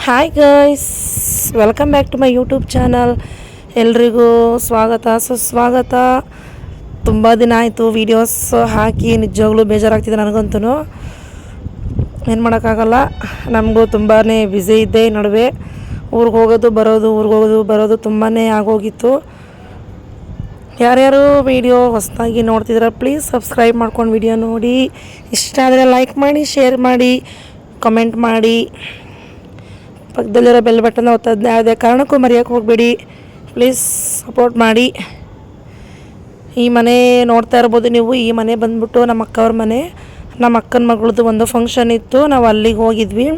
Hi guys, welcome back to my YouTube channel. ಎಲ್ರಿಗೂ ಸ್ವಾಗತ ಸುಸ್ವಾಗತ. ತುಂಬ ದಿನ ಆಯಿತು ವೀಡಿಯೋಸ್ ಹಾಕಿ, ನಿಜವಾಗ್ಲೂ ಬೇಜಾರಾಗ್ತಿದೆ ನನಗಂತೂ. ಏನು ಮಾಡೋಕ್ಕಾಗಲ್ಲ, ನಮಗೂ ತುಂಬಾ ಬ್ಯುಸಿ ಇದ್ದೆ. ನಡುವೆ ಊರಿಗೆ ಹೋಗೋದು ಬರೋದು ತುಂಬಾ ಆಗೋಗಿತ್ತು. ಯಾರ್ಯಾರು ವೀಡಿಯೋ ಹೊಸದಾಗಿ ನೋಡ್ತಿದ್ರೆ ಪ್ಲೀಸ್ ಸಬ್ಸ್ಕ್ರೈಬ್ ಮಾಡ್ಕೊಂಡು ವಿಡಿಯೋ ನೋಡಿ. ಇಷ್ಟ ಆದರೆ ಲೈಕ್ ಮಾಡಿ, ಶೇರ್ ಮಾಡಿ, ಕಮೆಂಟ್ ಮಾಡಿ. ಪಕ್ಕದಲ್ಲಿರೋ ಬೆಲ್ ಬಟನ್ ಒತ್ತೋದನ್ನ ಯಾವುದೇ ಕಾರಣಕ್ಕೂ ಮರೆಯೋಕ್ಕೆ ಹೋಗಬೇಡಿ. ಪ್ಲೀಸ್ ಸಪೋರ್ಟ್ ಮಾಡಿ. ಈ ಮನೆ ನೋಡ್ತಾ ಇರ್ಬೋದು ನೀವು. ಈ ಮನೆ ಬಂದ್ಬಿಟ್ಟು ನಮ್ಮ ಅಕ್ಕವ್ರ ಮನೆ. ನಮ್ಮ ಅಕ್ಕನ ಮಗಳದ್ದು ಒಂದು ಫಂಕ್ಷನ್ ಇತ್ತು, ನಾವು ಅಲ್ಲಿಗೆ ಹೋಗಿದ್ವಿ.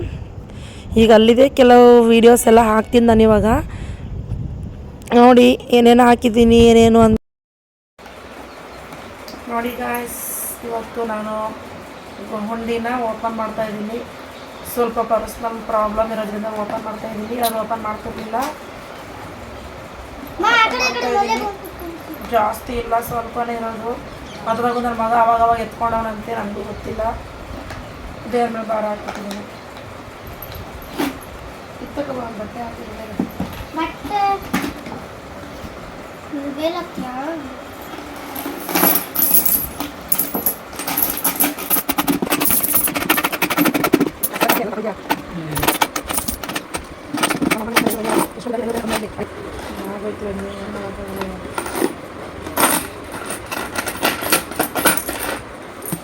ಈಗ ಅಲ್ಲಿದೆ ಕೆಲವು ವೀಡಿಯೋಸ್ ಎಲ್ಲ ಹಾಕ್ತೀನಿ ನಾನು ಇವಾಗ. ನೋಡಿ ಏನೇನು ಹಾಕಿದ್ದೀನಿ, ಏನೇನು ಅಂತ ನೋಡಿ ಗಾಯ್ಸ್. ಇವತ್ತು ನಾನು ಹುಂಡಿನ ಓಪನ್ ಮಾಡ್ತಾಯಿದ್ದೀನಿ. ಸ್ವಲ್ಪ ಪರ್ಸ್ನಲ್ ಪ್ರಾಬ್ಲಮ್ ಇರೋದ್ರಿಂದ ಓಪನ್ ಮಾಡ್ತಾಯಿದ್ದೀನಿ. ಅದು ಓಪನ್ ಮಾಡ್ತಿರ್ಲಿಲ್ಲ, ಜಾಸ್ತಿ ಇಲ್ಲ, ಸ್ವಲ್ಪನೇ ಇರೋದು. ಅದ್ರಾಗೂ ನನ್ನ ಮಗ ಅವಾಗ ಎತ್ಕೊಂಡವನಂತೆ, ನನಗೂ ಗೊತ್ತಿಲ್ಲ. ದೇವ್ರ ಮೇಲೆ ಭಾರ ಹಾಕ್ತಿದ್ದೀನಿ. ಇತ್ತಕ್ಕೆ ಬಟ್ಟೆ ಹಾಕಿದ್ದೀನಿ.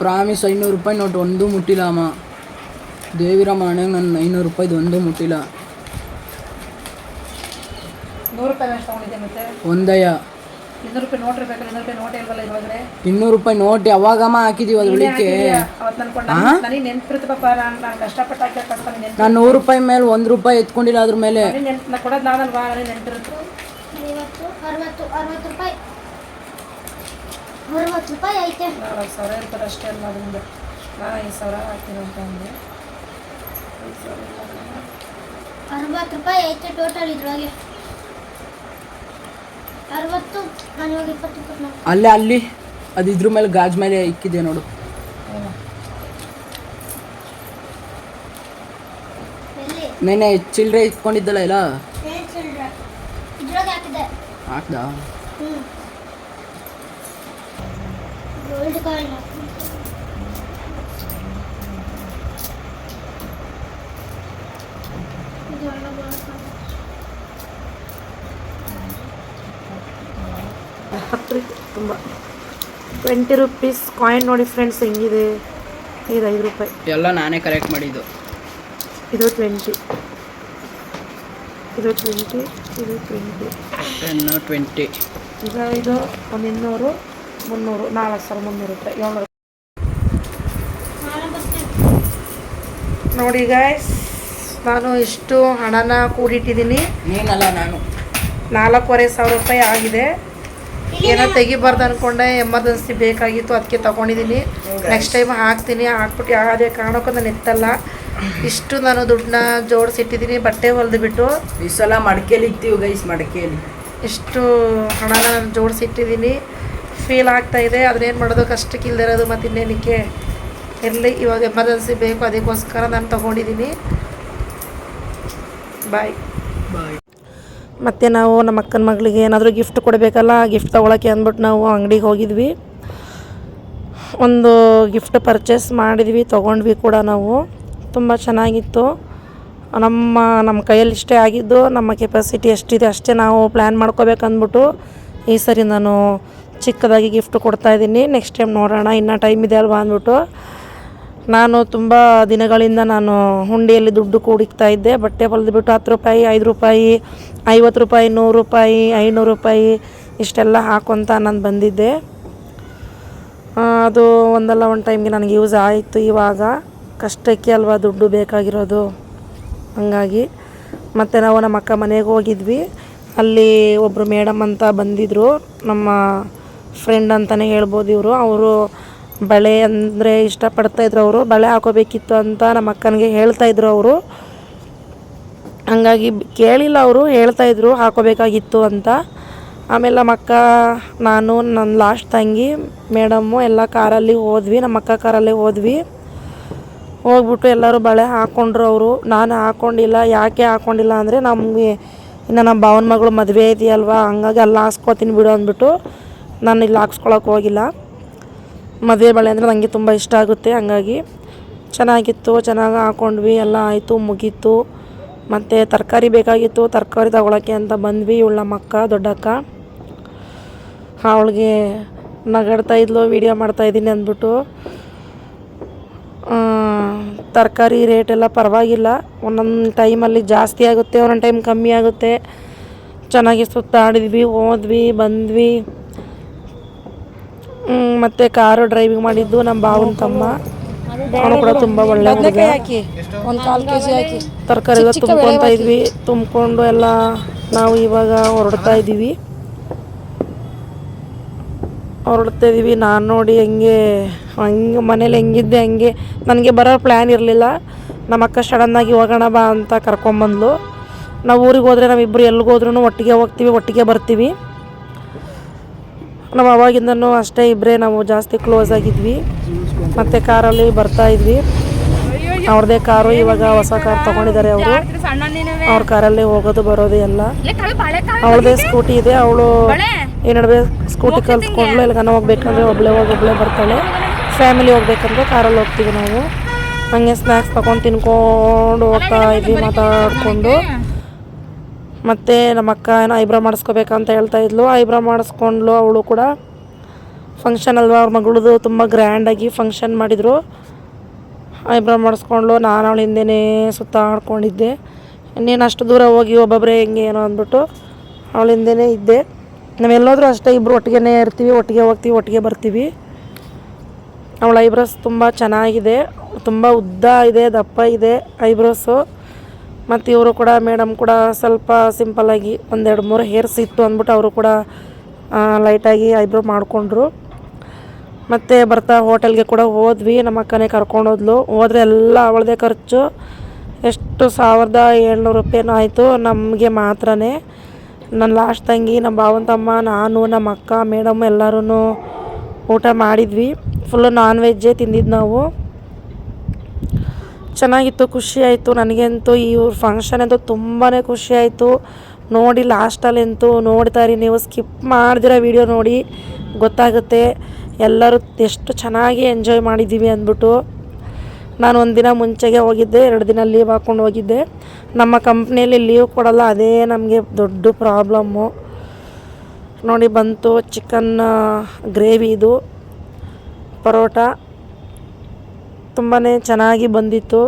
ಪ್ರಾಮಿಸ್ 500 ರೂಪಾಯಿ ನೋಟ್ ಒಂದು ಮುಟ್ಟಿಲ್ಲ ಅಮ್ಮ. ದೇವಿರಮ್ಮ ಹಣೆಗೆ ನನ್ನ 500 ರೂಪಾಯಿದು ಒಂದು ಮುಟ್ಟಿಲ್ಲ. 100 ರೂಪಾಯಿ ಅಷ್ಟು ತೊಗೊಂಡಿದ್ದೆ. ಮತ್ತೆ ಒಂದಯ್ಯ 200 ರೂಪಾಯಿ ನೋಟ್ ಇರಬೇಕಲ್ಲ. 200 ರೂಪಾಯಿ ನೋಟ್ ಇಲ್ವಲ್ಲ ಇವಾಗಲೇ. 200 ರೂಪಾಯಿ ನೋಟ್ ಯಾವಾಗಮ್ಮ ಹಾಕಿದೀವಿ ಅದ್ರೊಳಕ್ಕೆ? ಅವತ್ತು ನನಗೆ ನೆನ್ಪಿರುತ್ತೆ ಪಾಪ. ನಾನು ಕಷ್ಟಪಟ್ಟು ಹಾಕಿ ನೆನ್ಪು. ನಾನು 100 ರೂಪಾಯಿ ಮೇಲೆ 1 ರೂಪಾಯಿ ಎತ್ಕೊಂಡಿಲ್ಲ ಅದ್ರ ಮೇಲೆ. ನಾನು ಕೊಡೋದು ನಾನಲ್ವಾ, ನನಗೆ ನೆನ್ಪಿರುತ್ತೆ. 60 ರೂಪಾಯಿ ಐತೆ. 4000 ಇರ್ತದೆ ಅಷ್ಟೇ ಅಲ್ಲ. ಅದರಿಂದ ನಾನು 5000 ಹಾಕ್ತೀನಿ ಅಂತ ಅಂದೆ. 60 ರೂಪಾಯಿ ಐತೆ ಟೋಟಲ್ ಇದ್ರೊಳಗೆ. 60 ನಾನು ಇವಾಗ 20 ಅಲ್ಲಿ ಅದು ಇದ್ರ ಮೇಲೆ ಗಾಜ್ ಮೇಲೆ ಇಕ್ಕಿದೆ ನೋಡು. ನೆನೆ ಚಿಲ್ಲರೆ ಇಟ್ಕೊಂಡಿದ್ದಲ್ಲ ಇಲ್ಲ ಇದ್ರೊಳಗೆ ಹಾಕಿದೆ. ಹಾಕ್ದಾ? ಗೋಲ್ಡ್ ಕಾಯಿನ್ ತುಂಬ 20 ರೂಪೀಸ್ ಕಾಯಿನ್ ನೋಡಿ ಫ್ರೆಂಡ್ಸ್, ಹೆಂಗಿದೆ ಇದು. 5 ರೂಪಾಯಿ ಎಲ್ಲ ನಾನೇ ಕರೆಕ್ಟ್ ಮಾಡಿದ್ದು. ಇದು 20, ಇದು 20, ಇದು 20, 10, 20. ಈಗ ಇದು ಒಂದು 200, 300, 4300 ರೂಪಾಯಿ, 700. ನೋಡಿ ಗಾಯ್ಸ್, ನಾನು ಇಷ್ಟು ಹಣನ ಕೂಡಿಟ್ಟಿದ್ದೀನಿ. ನೀನಲ್ಲ ನಾನು. 4500 ರೂಪಾಯಿ ಆಗಿದೆ. ಏನೋ ತೆಗಿಬಾರ್ದು ಅಂದ್ಕೊಂಡೆ, ಎಮರ್ಜೆನ್ಸಿ ಬೇಕಾಗಿತ್ತು, ಅದಕ್ಕೆ ತೊಗೊಂಡಿದ್ದೀನಿ. ನೆಕ್ಸ್ಟ್ ಟೈಮ್ ಹಾಕ್ತೀನಿ. ಹಾಕ್ಬಿಟ್ಟು ಯಾವುದೇ ಕಾರಣಕ್ಕೂ ನಾನು ಎತ್ತಲ್ಲ. ಇಷ್ಟು ನಾನು ದುಡ್ಡನ್ನ ಜೋಡಿಸಿಟ್ಟಿದ್ದೀನಿ, ಬಟ್ಟೆ ಹೊಲಿದ್ಬಿಟ್ಟು. ಈ ಸಲ ಮಡಿಕೆಯಲ್ಲಿ ಇಕ್ತೀವಿ ಗೈಸ್, ಮಡಿಕೆಯಲ್ಲಿ ಇಷ್ಟು ಹಣನ ನಾನು ಜೋಡಿಸಿಟ್ಟಿದ್ದೀನಿ. ಫೀಲ್ ಆಗ್ತಾಯಿದೆ, ಅದನ್ನೇನು ಮಾಡೋದು, ಕಷ್ಟಕ್ಕೆ ಇಲ್ಲದಿರೋದು. ಮತ್ತು ಇನ್ನೇನಕ್ಕೆ ಇರಲಿ, ಇವಾಗ ಎಮರ್ಜೆನ್ಸಿ ಬೇಕು, ಅದಕ್ಕೋಸ್ಕರ ನಾನು ತೊಗೊಂಡಿದ್ದೀನಿ. ಬಾಯ್. ಮತ್ತು ನಾವು ನಮ್ಮ ಅಕ್ಕನ ಮಗಳಿಗೆ ಏನಾದರೂ ಗಿಫ್ಟ್ ಕೊಡಬೇಕಲ್ಲ, ಗಿಫ್ಟ್ ತೊಗೊಳಕ್ಕೆ ಅಂದ್ಬಿಟ್ಟು ನಾವು ಅಂಗಡಿಗೆ ಹೋಗಿದ್ವಿ. ಒಂದು ಗಿಫ್ಟ್ ಪರ್ಚೇಸ್ ಮಾಡಿದ್ವಿ, ತೊಗೊಂಡ್ವಿ ಕೂಡ ನಾವು. ತುಂಬ ಚೆನ್ನಾಗಿತ್ತು. ನಮ್ಮ ಕೈಯಲ್ಲಿ ಇಷ್ಟೇ ಆಗಿದ್ದು, ನಮ್ಮ ಕೆಪಾಸಿಟಿ ಎಷ್ಟಿದೆ ಅಷ್ಟೇ ನಾವು ಪ್ಲ್ಯಾನ್ ಮಾಡ್ಕೋಬೇಕಂದ್ಬಿಟ್ಟು ಈ ಸರಿ ನಾನು ಚಿಕ್ಕದಾಗಿ ಗಿಫ್ಟ್ ಕೊಡ್ತಾಯಿದ್ದೀನಿ. ನೆಕ್ಸ್ಟ್ ಟೈಮ್ ನೋಡೋಣ, ಇನ್ನೂ ಟೈಮ್ ಇದೆ ಅಲ್ವಾ ಅಂದ್ಬಿಟ್ಟು. ನಾನು ತುಂಬ ದಿನಗಳಿಂದ ನಾನು ಹುಂಡಿಯಲ್ಲಿ ದುಡ್ಡು ಕೂಡಿಕ್ತಾ ಇದ್ದೆ. ಬಟ್ಟೆ ಹೊಲಿದ್ಬಿಟ್ಟು 10 ರೂಪಾಯಿ, 5 ರೂಪಾಯಿ, 50 ರೂಪಾಯಿ, 100 ರೂಪಾಯಿ, 500 ರೂಪಾಯಿ ಇಷ್ಟೆಲ್ಲ ಹಾಕೊತ ನಾನು ಬಂದಿದ್ದೆ. ಅದು ಒಂದಲ್ಲ ಒಂದು ಟೈಮ್ಗೆ ನನಗೆ ಯೂಸ್ ಆಯಿತು. ಇವಾಗ ಕಷ್ಟಕ್ಕೆ ಅಲ್ವಾ ದುಡ್ಡು ಬೇಕಾಗಿರೋದು, ಹಾಗಾಗಿ. ಮತ್ತು ನಾವು ನಮ್ಮ ಅಕ್ಕ ಮನೆಗೆ ಹೋಗಿದ್ವಿ. ಅಲ್ಲಿ ಒಬ್ಬರು ಮೇಡಮ್ ಅಂತ ಬಂದಿದ್ದರು, ನಮ್ಮ ಫ್ರೆಂಡ್ ಅಂತಲೇ ಹೇಳ್ಬೋದು ಇವರು. ಅವರು ಬಳೆ ಅಂದರೆ ಇಷ್ಟಪಡ್ತಾಯಿದ್ರು. ಅವರು ಬಳೆ ಹಾಕೋಬೇಕಿತ್ತು ಅಂತ ನಮ್ಮ ಅಕ್ಕನಿಗೆ ಹೇಳ್ತಾಯಿದ್ರು ಅವರು. ಹಂಗಾಗಿ ಕೇಳಿಲ್ಲ, ಅವರು ಹೇಳ್ತಾಯಿದ್ರು ಹಾಕೋಬೇಕಾಗಿತ್ತು ಅಂತ. ಆಮೇಲೆ ನಮ್ಮ ಅಕ್ಕ, ನಾನು, ನನ್ನ ಲಾಸ್ಟ್ ತಂಗಿ, ಮೇಡಮ್ಮು ಎಲ್ಲ ಕಾರಲ್ಲಿ ಹೋದ್ವಿ. ನಮ್ಮ ಅಕ್ಕ ಕಾರಲ್ಲೇ ಹೋದ್ವಿ. ಹೋಗ್ಬಿಟ್ಟು ಎಲ್ಲರೂ ಬಳೆ ಹಾಕ್ಕೊಂಡ್ರು ಅವರು. ನಾನು ಹಾಕ್ಕೊಂಡಿಲ್ಲ. ಯಾಕೆ ಹಾಕ್ಕೊಂಡಿಲ್ಲ ಅಂದರೆ ನಮಗೆ ಇನ್ನು ನಮ್ಮ ಭಾವನ ಮಗಳು ಮದುವೆ ಇದೆಯಲ್ವಾ, ಹಂಗಾಗಿ ಅಲ್ಲಿ ಹಾಕ್ಸ್ಕೊತೀನಿ ಬಿಡು ಅಂದ್ಬಿಟ್ಟು ನಾನು ಇಲ್ಲಿ ಹಾಕ್ಸ್ಕೊಳಕ್ಕೆ ಹೋಗಿಲ್ಲ. ಮದುವೆ ಬಳೆ ಅಂದರೆ ನನಗೆ ತುಂಬ ಇಷ್ಟ ಆಗುತ್ತೆ, ಹಂಗಾಗಿ ಚೆನ್ನಾಗಿತ್ತು. ಚೆನ್ನಾಗಿ ಹಾಕ್ಕೊಂಡ್ವಿ, ಎಲ್ಲ ಆಯಿತು, ಮುಗೀತು. ಮತ್ತು ತರಕಾರಿ ಬೇಕಾಗಿತ್ತು, ತರಕಾರಿ ತಗೊಳಕ್ಕೆ ಅಂತ ಬಂದ್ವಿ. ಇವಳು ನಮ್ಮ ಅಕ್ಕ, ದೊಡ್ಡಕ್ಕ, ಅವಳಿಗೆ ನಗಾಡ್ತಾ ಇದ್ಲು ವೀಡಿಯೋ ಮಾಡ್ತಾಯಿದ್ದೀನಿ ಅಂದ್ಬಿಟ್ಟು. ತರಕಾರಿ ರೇಟೆಲ್ಲ ಪರವಾಗಿಲ್ಲ, ಒಂದೊಂದು ಟೈಮಲ್ಲಿ ಜಾಸ್ತಿ ಆಗುತ್ತೆ, ಒಂದೊಂದು ಟೈಮ್ ಕಮ್ಮಿ ಆಗುತ್ತೆ. ಚೆನ್ನಾಗಿ ಸುತ್ತಾಡಿದ್ವಿ, ಹೋದ್ವಿ, ಬಂದ್ವಿ. ಮತ್ತು ಕಾರು ಡ್ರೈವಿಂಗ್ ಮಾಡಿದ್ದು ನಮ್ಮ ಭಾವನ ತಮ್ಮ, ಅವನು ಕೂಡ ತುಂಬ ಒಳ್ಳೆ ಹುಡುಗ. ತರಕಾರಿ ಎಲ್ಲ ತುಂಬ್ಕೊತಾ ಇದ್ವಿ. ತುಂಬಿಕೊಂಡು ಎಲ್ಲ ನಾವು ಇವಾಗ ಹೊರಡ್ತಾ ಇದ್ದೀವಿ. ನಾನು ನೋಡಿ ಹಂಗೆ ಮನೇಲಿ ಹೆಂಗಿದ್ದೆ ಹಂಗೆ, ನನಗೆ ಬರೋ ಪ್ಲ್ಯಾನ್ ಇರಲಿಲ್ಲ. ನಮ್ಮ ಅಕ್ಕ ಸಡನ್ನಾಗಿ ಹೋಗೋಣ ಬಾ ಅಂತ ಕರ್ಕೊಂಬಂದ್ಲು. ನಾವು ಊರಿಗೆ ಹೋದರೆ ನಾವಿಬ್ಬರು ಎಲ್ಲಿಗೋದ್ರೂ ಒಟ್ಟಿಗೆ ಹೋಗ್ತೀವಿ, ಒಟ್ಟಿಗೆ ಬರ್ತೀವಿ. ನಾವು ಅವಾಗಿಂದನೂ ಅಷ್ಟೇ ಇಬ್ಬರೇ ನಾವು ಜಾಸ್ತಿ ಕ್ಲೋಸ್ ಆಗಿದ್ವಿ. ಮತ್ತು ಕಾರಲ್ಲಿ ಬರ್ತಾಯಿದ್ವಿ. ಅವ್ರದ್ದೇ ಕಾರು, ಇವಾಗ ಹೊಸ ಕಾರ್ ತೊಗೊಂಡಿದ್ದಾರೆ ಅವರು. ಅವ್ರ ಕಾರಲ್ಲೇ ಹೋಗೋದು ಬರೋದು ಎಲ್ಲ. ಅವಳದೇ ಸ್ಕೂಟಿ ಇದೆ, ಅವಳು ಈ ನಡುವೆ ಸ್ಕೂಟಿ ಕಲ್ತ್ಕೊಂಡ್ಲು. ಎಲ್ಲಿಗಾನ ಹೋಗ್ಬೇಕಂದ್ರೆ ಒಬ್ಬಳೇ ಬರ್ತಾಳೆ. ಫ್ಯಾಮಿಲಿ ಹೋಗ್ಬೇಕಂದ್ರೆ ಕಾರಲ್ಲಿ ಹೋಗ್ತೀವಿ ನಾವು. ಹಂಗೆ ಸ್ನ್ಯಾಕ್ಸ್ ತೊಗೊಂಡು ತಿನ್ಕೊಂಡು ಹೋಗ್ತಾ ಇದ್ವಿ ಮಾತಾಡಿಕೊಂಡು. ಮತ್ತು ನಮ್ಮ ಅಕ್ಕ ಏನೋ ಐಬ್ರೋ ಮಾಡಿಸ್ಕೋಬೇಕಂತ ಹೇಳ್ತಾ ಇದ್ಲು. ಐಬ್ರೋ ಮಾಡಿಸ್ಕೊಂಡ್ಲು ಅವಳು ಕೂಡ. ಫಂಕ್ಷನ್ ಅಲ್ವಾ, ಅವ್ರ ಮಗಳದು ತುಂಬ ಗ್ರ್ಯಾಂಡಾಗಿ ಫಂಕ್ಷನ್ ಮಾಡಿದರು. ಐಬ್ರೋ ಮಾಡಿಸ್ಕೊಂಡ್ಲು. ನಾನು ಅವಳ ಹಿಂದೆನೇ ಸುತ್ತಾಡ್ಕೊಂಡಿದ್ದೆ. ಇನ್ನೇನು ಅಷ್ಟು ದೂರ ಹೋಗಿ ಒಬ್ಬೊಬ್ಬರೇ ಹೆಂಗೆ ಏನೋ ಅಂದ್ಬಿಟ್ಟು ಅವಳ ಹಿಂದೆನೇ ಇದ್ದೆ. ನಾವೆಲ್ಲೋದ್ರೂ ಅಷ್ಟೇ, ಇಬ್ಬರು ಒಟ್ಟಿಗೆ ಇರ್ತೀವಿ, ಒಟ್ಟಿಗೆ ಹೋಗ್ತೀವಿ, ಒಟ್ಟಿಗೆ ಬರ್ತೀವಿ. ಅವಳ ಐಬ್ರೋಸ್ ತುಂಬ ಚೆನ್ನಾಗಿದೆ, ತುಂಬ ಉದ್ದ ಇದೆ, ದಪ್ಪ ಇದೆ ಐಬ್ರೋಸು. ಮತ್ತು ಇವರು ಕೂಡ, ಮೇಡಮ್ ಕೂಡ ಸ್ವಲ್ಪ ಸಿಂಪಲ್ಲಾಗಿ 1-2-3 ಹೇರ್ಸ್ ಇತ್ತು ಅಂದ್ಬಿಟ್ಟು ಅವರು ಕೂಡ ಲೈಟಾಗಿ ಐಬ್ರೋ ಮಾಡಿಕೊಂಡ್ರು. ಮತ್ತು ಬರ್ತಾ ಹೋಟೆಲ್ಗೆ ಕೂಡ ಹೋದ್ವಿ. ನಮ್ಮ ಅಕ್ಕನೇ ಕರ್ಕೊಂಡೋದ್ಲು. ಹೋದರೆ ಎಲ್ಲ ಅವಳದೇ ಖರ್ಚು. ಎಷ್ಟು 1700 ರೂಪಾಯಿನೂ ಆಯಿತು ನಮಗೆ ಮಾತ್ರನೇ. ನನ್ನ ಲಾಸ್ಟ್ ತಂಗಿ, ನಮ್ಮ ಭಾವನ ತಮ್ಮ, ನಾನು, ನಮ್ಮ ಅಕ್ಕ, ಮೇಡಮ್ ಎಲ್ಲರೂ ಊಟ ಮಾಡಿದ್ವಿ. ಫುಲ್ಲು ನಾನ್ ವೆಜ್ಜೇ ತಿಂದಿದ್ದು ನಾವು. ಚೆನ್ನಾಗಿತ್ತು, ಖುಷಿ ಆಯಿತು ನನಗಂತೂ. ಇವ್ರ ಫಂಕ್ಷನ್ ಅಂತೂ ತುಂಬಾ ಖುಷಿ ಆಯಿತು ನೋಡಿ. ಲಾಸ್ಟಲ್ಲಂತೂ ನೋಡ್ತಾಯಿರಿ ನೀವು, ಸ್ಕಿಪ್ ಮಾಡ್ದಿರ ವೀಡಿಯೋ ನೋಡಿ, ಗೊತ್ತಾಗುತ್ತೆ ಎಲ್ಲರೂ ಎಷ್ಟು ಚೆನ್ನಾಗಿ ಎಂಜಾಯ್ ಮಾಡಿದ್ದೀವಿ ಅಂದ್ಬಿಟ್ಟು. ನಾನು 1 ದಿನ ಮುಂಚೆಗೆ ಹೋಗಿದ್ದೆ, 2 ದಿನ ಲೀವ್ ಹಾಕ್ಕೊಂಡು ಹೋಗಿದ್ದೆ. ನಮ್ಮ ಕಂಪ್ನಿಯಲ್ಲಿ ಲೀವ್ ಕೊಡಲ್ಲ, ಅದೇ ನಮಗೆ ದೊಡ್ಡ ಪ್ರಾಬ್ಲಮ್ಮು ನೋಡಿ. ಬಂತು ಚಿಕನ್ ಗ್ರೇವಿ, ಇದು ಪರೋಟ ತುಂಬಾ ಚೆನ್ನಾಗಿ ಬಂದಿತ್ತು,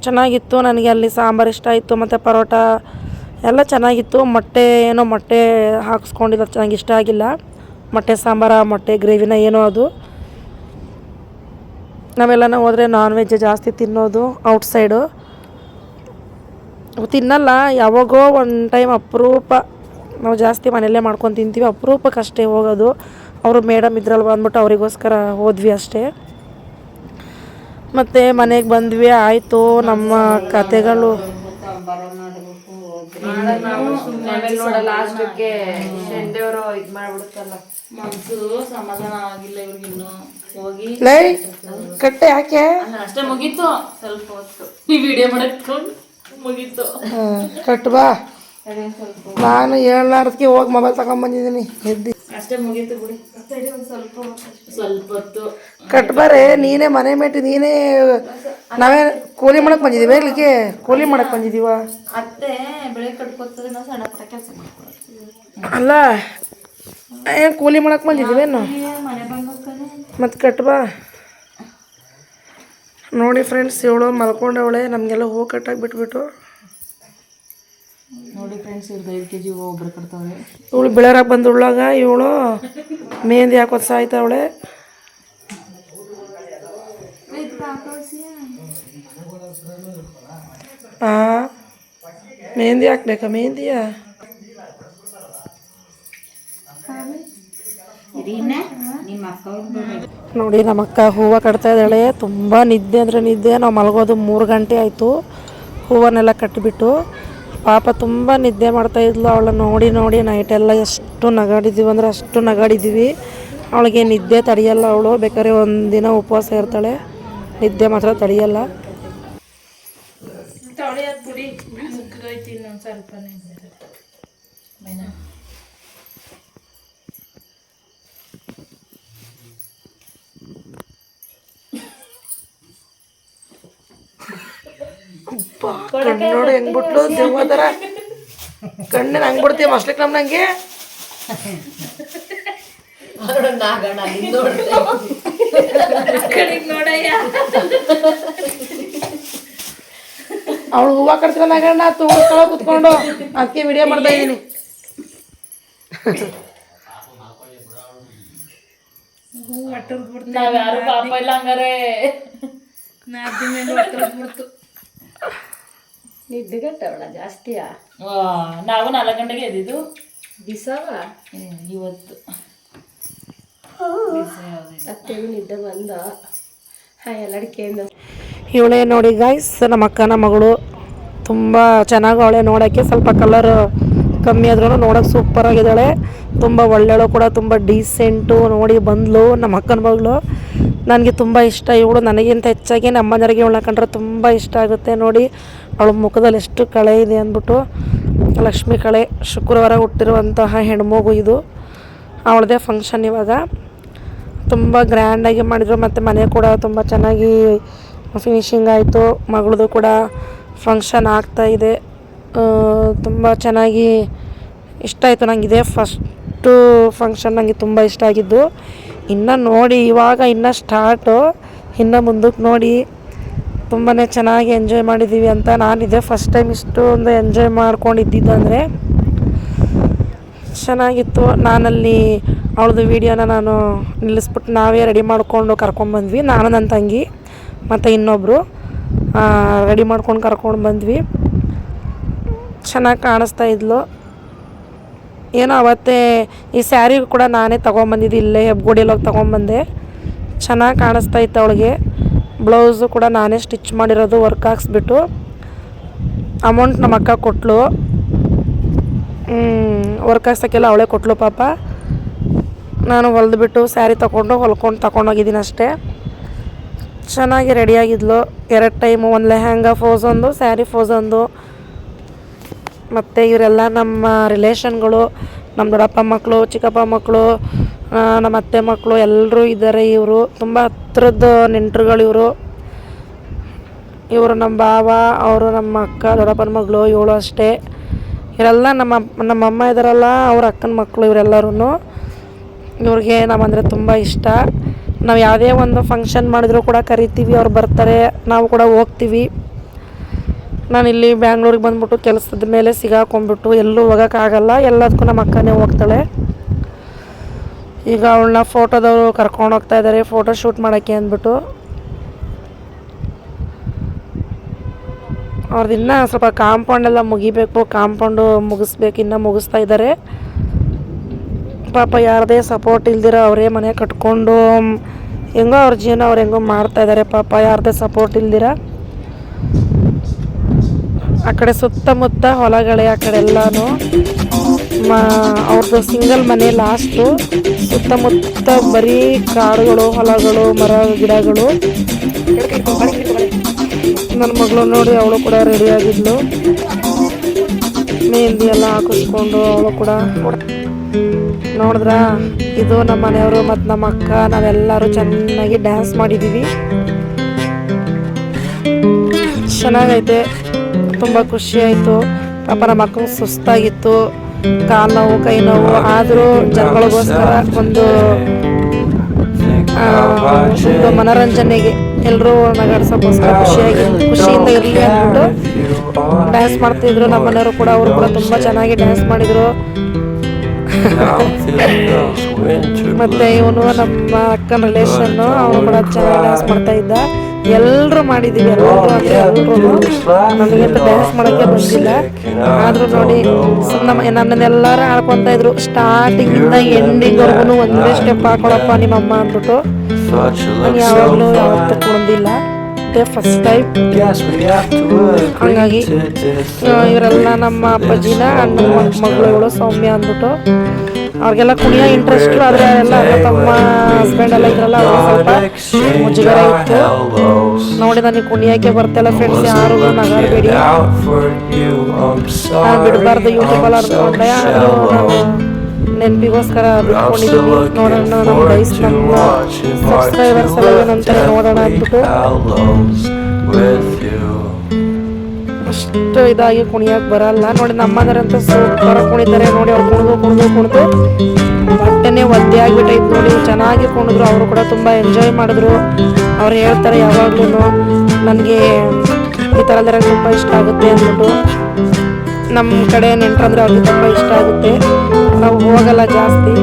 ಚೆನ್ನಾಗಿತ್ತು. ನನಗೆ ಅಲ್ಲಿ ಸಾಂಬಾರು ಇಷ್ಟ ಆಯಿತು, ಮತ್ತು ಪರೋಟ ಎಲ್ಲ ಚೆನ್ನಾಗಿತ್ತು. ಮೊಟ್ಟೆ ಹಾಕ್ಸ್ಕೊಂಡಿದ್ದು ಚೆನ್ನಾಗಿ ಇಷ್ಟ ಆಗಿಲ್ಲ. ಮೊಟ್ಟೆ ಸಾಂಬಾರ, ಮೊಟ್ಟೆ ಗ್ರೇವಿನ ಏನೋ ಅದು. ನಾವೆಲ್ಲನ ಹೋದರೆ ನಾನ್ ವೆಜ್ ಜಾಸ್ತಿ ತಿನ್ನೋದು ಔಟ್ಸೈಡು. ತಿನ್ನಲ್ಲ, ಯಾವಾಗೋ ಒಂದು ಟೈಮ್ ಅಪರೂಪ. ನಾವು ಜಾಸ್ತಿ ಮನೆಯಲ್ಲೇ ಮಾಡ್ಕೊಂಡು ತಿಂತೀವಿ, ಅಪರೂಪಕ್ಕಷ್ಟೇ ಹೋಗೋದು. ಅವರು ಮೇಡಮ್ ಇದ್ರಲ್ವ ಅಂದ್ಬಿಟ್ಟು ಅವರಿಗೋಸ್ಕರ ಹೋದ್ವಿ ಅಷ್ಟೇ. ಮತ್ತು ಮನೆಗೆ ಬಂದ್ವಿ, ಆಯಿತು ನಮ್ಮ ಕತೆಗಳು. ಸಮಾಧಾನ ಆಗಿಲ್ಲ ಇವ್ರಿಗಿನ್ನು. ಹೋಗಿ ಕಟ್ಟೆ ಯಾಕೆ ಅಷ್ಟೇ ಮುಗೀತು. ಸ್ವಲ್ಪ ಹೊತ್ತು ಈ ವಿಡಿಯೋ ಮಾಡಕೊಂಡು ಮುಗೀತು. ಕಟ್ ಬಾ. ನಾನು ಹೇಳಾರ್ದಕ್ಕೆ ಹೋಗಿ ಮೊಬೈಲ್ ತಗೊಂಡ್ಬಂದಿದ್ದೀನಿ ಎದ್ದು. ಅಷ್ಟೇ ಮುಗೀತು ಬಿಡಿ. ಸ್ವಲ್ಪ ಹೊತ್ತು ಕಟ್ ಬಾರೆ. ನೀನೇ ಮನೆ ಮೇಟಿ, ನೀನೇ. ನಾವೇ ಕೂಲಿ ಮಾಡಕ್ಕೆ ಬಂದಿದ್ದೀವಿ, ಇಲ್ಲಿಗೆ ಕೂಲಿ ಮಾಡಕ್ಕೆ ಬಂದಿದ್ದೀವ. ಅತ್ತೆ ಬೆಳೆ ಕಟ್ಕೊತದೆ, ನಾವು ಸಣ್ಣ ಪುಟ್ಟ ಕೆಲಸ ಮಾಡ್ಕೊಳ್ತೀವಿ. ಅಲ್ಲ, ಏನು ಕೂಲಿ ಮಾಡಕ್ಕೆ ಬಂದಿದ್ದೀವೇನು? ಮನೆ ಬಂದ್ಕೊತಾನೆ ಮತ್ತು ಕಟ್ ಬಾ. ನೋಡಿ ಫ್ರೆಂಡ್ಸ್, ಇವಳು ಮಲ್ಕೊಂಡವಳೆ. ನಮಗೆಲ್ಲ ಹೂ ಕಟ್ಟಾಗಿ ಬಿಟ್ಬಿಟ್ಟು. ನೋಡಿ ಫ್ರೆಂಡ್ಸ್, ಇವ್ರದ್ದು 5 kg ಹೂವು ಒಬ್ರು ಕಟ್ತಾವೆ. ಇವಳು ಬೆಳರಾಗ ಬಂದುಳ್ಳಾಗ ಇವಳು ಮೆಹಂದಿ ಹಾಕೋದು ಸಾಯ್ತಾವಳೆ. ಹಾಂ, ಮೆಹಂದಿ ಹಾಕ್ಬೇಕಾ? ಮೆಹಂದಿಯ ನೋಡಿ, ನಮ್ಮ ಅಕ್ಕ ಹೂವು ಕಟ್ತಾ ಇದ್ದಾಳೆ. ತುಂಬ ನಿದ್ದೆ ಅಂದರೆ ನಿದ್ದೆ. ನಾವು ಮಲಗೋದು 3 ಗಂಟೆ ಆಯಿತು ಹೂವನ್ನೆಲ್ಲ ಕಟ್ಟಿಬಿಟ್ಟು. ಪಾಪ ತುಂಬ ನಿದ್ದೆ ಮಾಡ್ತಾಯಿದ್ಲು. ಅವಳ ನೋಡಿ ನೈಟೆಲ್ಲ ಎಷ್ಟು ನಗಾಡಿದ್ದೀವಿ ಅಂದರೆ ಅಷ್ಟು ನಗಾಡಿದ್ದೀವಿ. ಅವಳಿಗೆ ನಿದ್ದೆ ತಡೆಯಲ್ಲ ಅವಳು. ಬೇಕಾದ್ರೆ 1 ದಿನ ಉಪವಾಸ ಇರ್ತಾಳೆ. ನಿದ್ದೆ ಮಾತ್ರ ತಡೆಯಲ್ಲ. ತೊಳೆಯೋದು ಬಿಡಿ ಮುಗ್ಗೈತಿ ಇನ್ನೊಂದು ಸ್ವಲ್ಪನೇ ಮೈನಾ ನೋಡಿ ಹೆಂಗ್ ಬಿಟ್ಲು ದೇವದರ ಕಣ್ಣಿನ ಹಂಗ್ ಬಿಡ್ತೀವಿ ಮಸ್ಲಿಕ್ ನಮ್ ನಂಗೆ ನೋಡಯ್ಯ ಅವಳು ಹೂವ ಕಟ್ತಿಲ್ಲ ನಾಗಣ್ಣ ತೋರಿಸ್ಕೊಳ ಕುತ್ಕೊಂಡು ಅದಕ್ಕೆ ವಿಡಿಯೋ ಮಾಡ್ತಾ ಇದೀನಿ. ನಾವ್ಯಾರು ಪಾಪ ಇಲ್ಲ ಹಂಗಾರೆ ನಿದ್ದೆಗಟ್ಟವಳ ಜಾಸ್ತಿಯಾ? ನಾವು 4 ಗಂಟೆಗೆ ಎದ್ದಿದ್ದು ಬಿಸವ ಇವತ್ತು ಅತ್ತೆಗೂ ನಿದ್ದೆ ಬಂದ ಎಲ್ಲಡಿಕೆಯಿಂದ. ಇವಳೇ ನೋಡಿ ಗಾಯ್ಸ್ ನಮ್ಮ ಅಕ್ಕನ ಮಗಳು. ತುಂಬ ಚೆನ್ನಾಗಿ ಅವಳೆ ನೋಡೋಕ್ಕೆ, ಸ್ವಲ್ಪ ಕಲರ್ ಕಮ್ಮಿ ಆದ್ರೂ ನೋಡೋಕೆ ಸೂಪರ್ ಆಗಿದ್ದಾಳೆ. ತುಂಬ ಒಳ್ಳೆಯಳು ಕೂಡ, ತುಂಬ ಡೀಸೆಂಟು. ನೋಡಿ ಬಂದಳು ನಮ್ಮ ಅಕ್ಕನ ಮಗಳು. ನನಗೆ ತುಂಬ ಇಷ್ಟ ಇವಳು, ನನಗಿಂತ ಹೆಚ್ಚಾಗಿ ನಮ್ಮ ಮನೆಯವರಿಗೆ ಇವಳನ್ನ ಕಂಡ್ರೆ ತುಂಬ ಇಷ್ಟ ಆಗುತ್ತೆ. ನೋಡಿ ಅವಳ ಮುಖದಲ್ಲಿ ಎಷ್ಟು ಕಳೆ ಇದೆ ಅಂದ್ಬಿಟ್ಟು. ಲಕ್ಷ್ಮಿ ಕಳೆ, ಶುಕ್ರವಾರ ಹುಟ್ಟಿರುವಂತಹ ಹೆಣ್ಮಗು ಇದು. ಅವಳದೇ ಫಂಕ್ಷನ್ ಇವಾಗ. ತುಂಬ ಗ್ರ್ಯಾಂಡಾಗಿ ಮಾಡಿದರು ಮತ್ತು ಮನೆ ಕೂಡ ತುಂಬ ಚೆನ್ನಾಗಿ ಫಿನಿಶಿಂಗ್ ಆಯಿತು. ಮಗಳದು ಕೂಡ ಫಂಕ್ಷನ್ ಆಗ್ತಾಯಿದೆ. ತುಂಬ ಚೆನ್ನಾಗಿ ಇಷ್ಟ ಆಯಿತು ನನಗೆ. ಇದೇ ಫಸ್ಟು ಫಂಕ್ಷನ್ ನನಗೆ ತುಂಬ ಇಷ್ಟ ಆಗಿದ್ದು. ಇನ್ನು ನೋಡಿ ಇವಾಗ ಇನ್ನು ಸ್ಟಾರ್ಟು, ಇನ್ನು ಮುಂದಕ್ಕೆ ನೋಡಿ ತುಂಬಾ ಚೆನ್ನಾಗಿ ಎಂಜಾಯ್ ಮಾಡಿದ್ದೀವಿ ಅಂತ. ನಾನು ಇದೇ ಫಸ್ಟ್ ಟೈಮ್ ಇಷ್ಟೊಂದು ಎಂಜಾಯ್ ಮಾಡ್ಕೊಂಡಿದ್ದಂದರೆ ಚೆನ್ನಾಗಿತ್ತು. ನಾನಲ್ಲಿ ಅವಳದು ವೀಡಿಯೋನ ನಾನು ನಿಲ್ಲಿಸ್ಬಿಟ್ಟು ನಾವೇ ರೆಡಿ ಮಾಡಿಕೊಂಡು ಕರ್ಕೊಂಡ್ಬಂದ್ವಿ. ನಾನು ನನ್ನ ತಂಗಿ ಮತ್ತು ಇನ್ನೊಬ್ಬರು ರೆಡಿ ಮಾಡ್ಕೊಂಡು ಕರ್ಕೊಂಡು ಬಂದ್ವಿ. ಚೆನ್ನಾಗಿ ಕಾಣಿಸ್ತಾ ಇದ್ಲು. ಏನೋ ಅವತ್ತೇ ಈ ಸ್ಯಾರಿ ಕೂಡ ನಾನೇ ತೊಗೊಂಬಂದಿದ್ದೆ, ಇಲ್ಲೇ ಹೆಬ್ಗೋಡಿಯಲ್ಲಿ ಹೋಗಿ ತೊಗೊಂಬಂದೆ. ಚೆನ್ನಾಗಿ ಕಾಣಿಸ್ತಾ ಇತ್ತು ಅವಳಿಗೆ. ಬ್ಲೌಸು ಕೂಡ ನಾನೇ ಸ್ಟಿಚ್ ಮಾಡಿರೋದು, ವರ್ಕ್ ಹಾಕ್ಸ್ಬಿಟ್ಟು. ಅಮೌಂಟ್ ನಮ್ಮ ಅಕ್ಕ ಕೊಟ್ಟಳು, ವರ್ಕ್ ಹಾಕ್ಸೋಕ್ಕೆಲ್ಲ ಅವಳೇ ಕೊಟ್ಟಳು ಪಾಪ. ನಾನು ಹೊಲಿದ್ಬಿಟ್ಟು ಸ್ಯಾರಿ ಹೊಲ್ಕೊಂಡು ತಗೊಂಡೋಗಿದ್ದೀನಿ ಅಷ್ಟೇ. ಚೆನ್ನಾಗಿ ರೆಡಿಯಾಗಿದ್ಲು. 2 ಟೈಮು, ಒಂದು ಲೆಹಂಗಾ ಫೋಸ್ ಒಂದು, ಸ್ಯಾರಿ ಫೋಸ್ ಒಂದು. ಮತ್ತು ಇವರೆಲ್ಲ ನಮ್ಮ ರಿಲೇಷನ್ಗಳು, ನಮ್ಮ ದೊಡ್ಡಪ್ಪ ಮಕ್ಕಳು, ಚಿಕ್ಕಪ್ಪ ಮಕ್ಕಳು, ನಮ್ಮ ಅತ್ತೆ ಮಕ್ಕಳು ಎಲ್ಲರೂ ಇದ್ದಾರೆ. ಇವರು ತುಂಬ ಹತ್ರದ ನೆಂಟರುಗಳು. ಇವರು ನಮ್ಮ ಭಾವ, ಅವರು ನಮ್ಮ ಅಕ್ಕ, ದೊಡ್ಡಪ್ಪನ ಮಗಳು, ಇವಳು ಅಷ್ಟೇ. ಇವರೆಲ್ಲ ನಮ್ಮಮ್ಮ ಇದ್ದಾರಲ್ಲ, ಅವ್ರ ಅಕ್ಕನ ಮಕ್ಕಳು ಇವರೆಲ್ಲರೂ. ಇವ್ರಿಗೆ ನಾವಂದರೆ ತುಂಬ ಇಷ್ಟ. ನಾವು ಯಾವುದೇ ಒಂದು ಫಂಕ್ಷನ್ ಮಾಡಿದರೂ ಕೂಡ ಕರಿತೀವಿ, ಅವ್ರು ಬರ್ತಾರೆ, ನಾವು ಕೂಡ ಹೋಗ್ತೀವಿ. ನಾನಿಲ್ಲಿ ಬ್ಯಾಂಗ್ಳೂರಿಗೆ ಬಂದ್ಬಿಟ್ಟು ಕೆಲಸದ ಮೇಲೆ ಸಿಗಾಕೊಂಡ್ಬಿಟ್ಟು ಎಲ್ಲೂ ಹೋಗೋಕ್ಕಾಗಲ್ಲ. ಎಲ್ಲದಕ್ಕೂ ನಮ್ಮ ಅಕ್ಕನೇ ಹೋಗ್ತಾಳೆ. ಈಗ ಅವಳನ್ನ ಫೋಟೋದವರು ಕರ್ಕೊಂಡು ಹೋಗ್ತಾ ಇದ್ದಾರೆ ಫೋಟೋ ಶೂಟ್ ಮಾಡೋಕ್ಕೆ ಅಂದ್ಬಿಟ್ಟು. ಅವ್ರದ್ದು ಇನ್ನೂ ಸ್ವಲ್ಪ ಕಾಂಪೌಂಡೆಲ್ಲ ಮುಗಿಬೇಕು, ಕಾಂಪೌಂಡು ಮುಗಿಸ್ಬೇಕು, ಇನ್ನೂ ಮುಗಿಸ್ತಾ ಇದ್ದಾರೆ ಪಾಪ. ಯಾರದೇ ಸಪೋರ್ಟ್ ಇಲ್ದಿರ ಅವರೇ ಮನೆ ಕಟ್ಕೊಂಡು ಹೆಂಗೋ ಅವ್ರ ಜೀವನ ಅವ್ರು ಹೆಂಗೋ ಮಾಡ್ತಾಯಿದ್ದಾರೆ ಪಾಪ, ಯಾರದೇ ಸಪೋರ್ಟ್ ಇಲ್ದಿರ. ಆ ಕಡೆ ಸುತ್ತಮುತ್ತ ಹೊಲಗಳೇ, ಆ ಕಡೆ ಎಲ್ಲನೂ ಅವ್ರದ್ದು ಸಿಂಗಲ್ ಮನೆ ಲಾಸ್ಟು. ಸುತ್ತಮುತ್ತ ಬರೀ ಕಾಡುಗಳು, ಹೊಲಗಳು, ಮರ ಗಿಡಗಳು. ನನ್ನ ಮಗಳು ನೋಡಿ ಅವಳು ಕೂಡ ರೆಡಿಯಾಗಿದ್ಲು, ಮೆಹಂದಿ ಎಲ್ಲ ಹಾಕಿಸ್ಕೊಂಡು ಅವಳು ಕೂಡ. ನೋಡಿದ್ರ ಇದು ನಮ್ಮ ಮನೆಯವರು ಮತ್ತು ನಮ್ಮ ಅಕ್ಕ, ನಾವೆಲ್ಲರೂ ಚೆನ್ನಾಗಿ ಡ್ಯಾನ್ಸ್ ಮಾಡಿದ್ದೀವಿ. ಚೆನ್ನಾಗೈತೆ, ತುಂಬ ಖುಷಿ ಆಯಿತು. ಪಾಪ ನಮ್ಮ ಅಕ್ಕಂಗೆ ಸುಸ್ತಾಗಿತ್ತು, ಕಾಲು ನೋವು, ಕೈ ನೋವು. ಆದರೂ ಜನಗಳಿಗೋಸ್ಕರ ಒಂದು ಮನೋರಂಜನೆಗೆ ಎಲ್ಲರೂ ನಗಾಡ್ಸೋಕ್ಕೋಸ್ಕರ ಖುಷಿಯಿಂದ ಇರಲಿ ಅಂದ್ಬಿಟ್ಟು ಡ್ಯಾನ್ಸ್ ಮಾಡ್ತಿದ್ರು. ನಮ್ಮ ಮನೆಯವರು ಕೂಡ, ಅವರು ಕೂಡ ತುಂಬ ಚೆನ್ನಾಗಿ ಡ್ಯಾನ್ಸ್ ಮಾಡಿದರು. ಮತ್ತು ಇವನು ನಮ್ಮ ಅಕ್ಕನ ರಿಲೇಷನ್ನು, ಅವನು ಕೂಡ ಚೆನ್ನಾಗಿ ಡ್ಯಾನ್ಸ್ ಮಾಡ್ತಾ ಇದ್ದ. ಎಲ್ಲರೂ ಮಾಡಿದ್ದೀವಿ, ಎಲ್ಲರೂ ಅಂದರೆ ಎಲ್ಲರೂ. ನನಗಂತೂ ಡ್ಯಾನ್ಸ್ ಮಾಡೋಕ್ಕೆ ಬಂದಿಲ್ಲ, ಆದರೂ ನೋಡಿ ನನ್ನನ್ನೆಲ್ಲರೂ ಆಡ್ಕೊತಾ ಇದ್ರು. ಸ್ಟಾರ್ಟಿಂಗಿಂದ ಎಂಡಿಂಗ್ವರೆಗೂ ಒಂದೇ ಸ್ಟೆಪ್ ಹಾಕೊಳಪ್ಪ ನಿಮ್ಮಮ್ಮ ಅಂದ್ಬಿಟ್ಟು. ನಾನು ಯಾವತ್ತೂ ಕುಣಿದಿಲ್ಲ, ಇದೇ ಫಸ್ಟ್ ಟೈಮ್. ಹಾಗಾಗಿ ಇವರೆಲ್ಲ ನಮ್ಮ ಅಪ್ಪಾಜಿನ ಅಣ್ಣನ ಮಗಳು, ಇವಳು ಸೌಮ್ಯ ಅಂದ್ಬಿಟ್ಟು. ಅವ್ರಿಗೆಲ್ಲ ಕುಣಿಯೋ ಇಂಟ್ರೆಸ್ಟು, ಆದರೆ ಎಲ್ಲ ತಮ್ಮ ಹಸ್ಬೆಂಡ್ ಎಲ್ಲ ಇದ್ರಲ್ಲ ಅವ್ರಿಗೆ ಸ್ವಲ್ಪ ಮುಜುಗರ ಇತ್ತು. ನೋಡಿ ನನಗೆ ಕುಣಿಯೋಕ್ಕೆ ಬರ್ತಿಲ್ಲ ಫ್ರೆಂಡ್ಸ್, ಯಾರು ನಗಾಡಬೇಡಿ, ನಾನು ಬಿಡಬಾರ್ದು ಯೂಟ್ಯೂಬಲ್ಲಿ ಅನ್ಕೊಂಡೆ. ಆದರೂ ನಾನು ನೆನಪಿಗೋಸ್ಕರ ಬಿಟ್ಕೊಂಡಿದ್ದೀನಿ. ನೋಡೋಣ ನಮ್ಮ ಗೈಸ್, ನಮ್ಮ ಸಬ್ಸ್ಕ್ರೈಬರ್ಸ್ ಎಲ್ಲ ಏನಂತಾರೆ ನೋಡೋಣ ಅಂದ್ಬಿಟ್ಟು ಅಷ್ಟು ಇದಾಗಿ ಕುಣಿಯೋಕೆ ಬರಲ್ಲ. ನೋಡಿ ನಮ್ಮಂದ್ರಂತೂ ಸೂಪರ್ ಕುಣಿತಾರೆ ನೋಡಿ. ಅವ್ರು ಕುಣಿದು ಬಟ್ಟೆನೇ ಒದ್ದೆ ಆಗಿಬಿಟ್ಟೈತೆ ನೋಡಿ. ಚೆನ್ನಾಗಿ ಕುಣಿದ್ರು, ಅವರು ಕೂಡ ತುಂಬ ಎಂಜಾಯ್ ಮಾಡಿದ್ರು. ಅವ್ರು ಹೇಳ್ತಾರೆ ಯಾವಾಗಲೂ ನನಗೆ ಈ ಥರದೆಲ್ಲ ತುಂಬ ಇಷ್ಟ ಆಗುತ್ತೆ ಅಂದ್ಬಿಟ್ಟು. ನಮ್ಮ ಕಡೆ ನೆಂಟ್ರಂದ್ರೆ ಅವ್ರಿಗೆ ತುಂಬ ಇಷ್ಟ ಆಗುತ್ತೆ, ನಾವು ಹೋಗಲ್ಲ ಜಾಸ್ತಿ.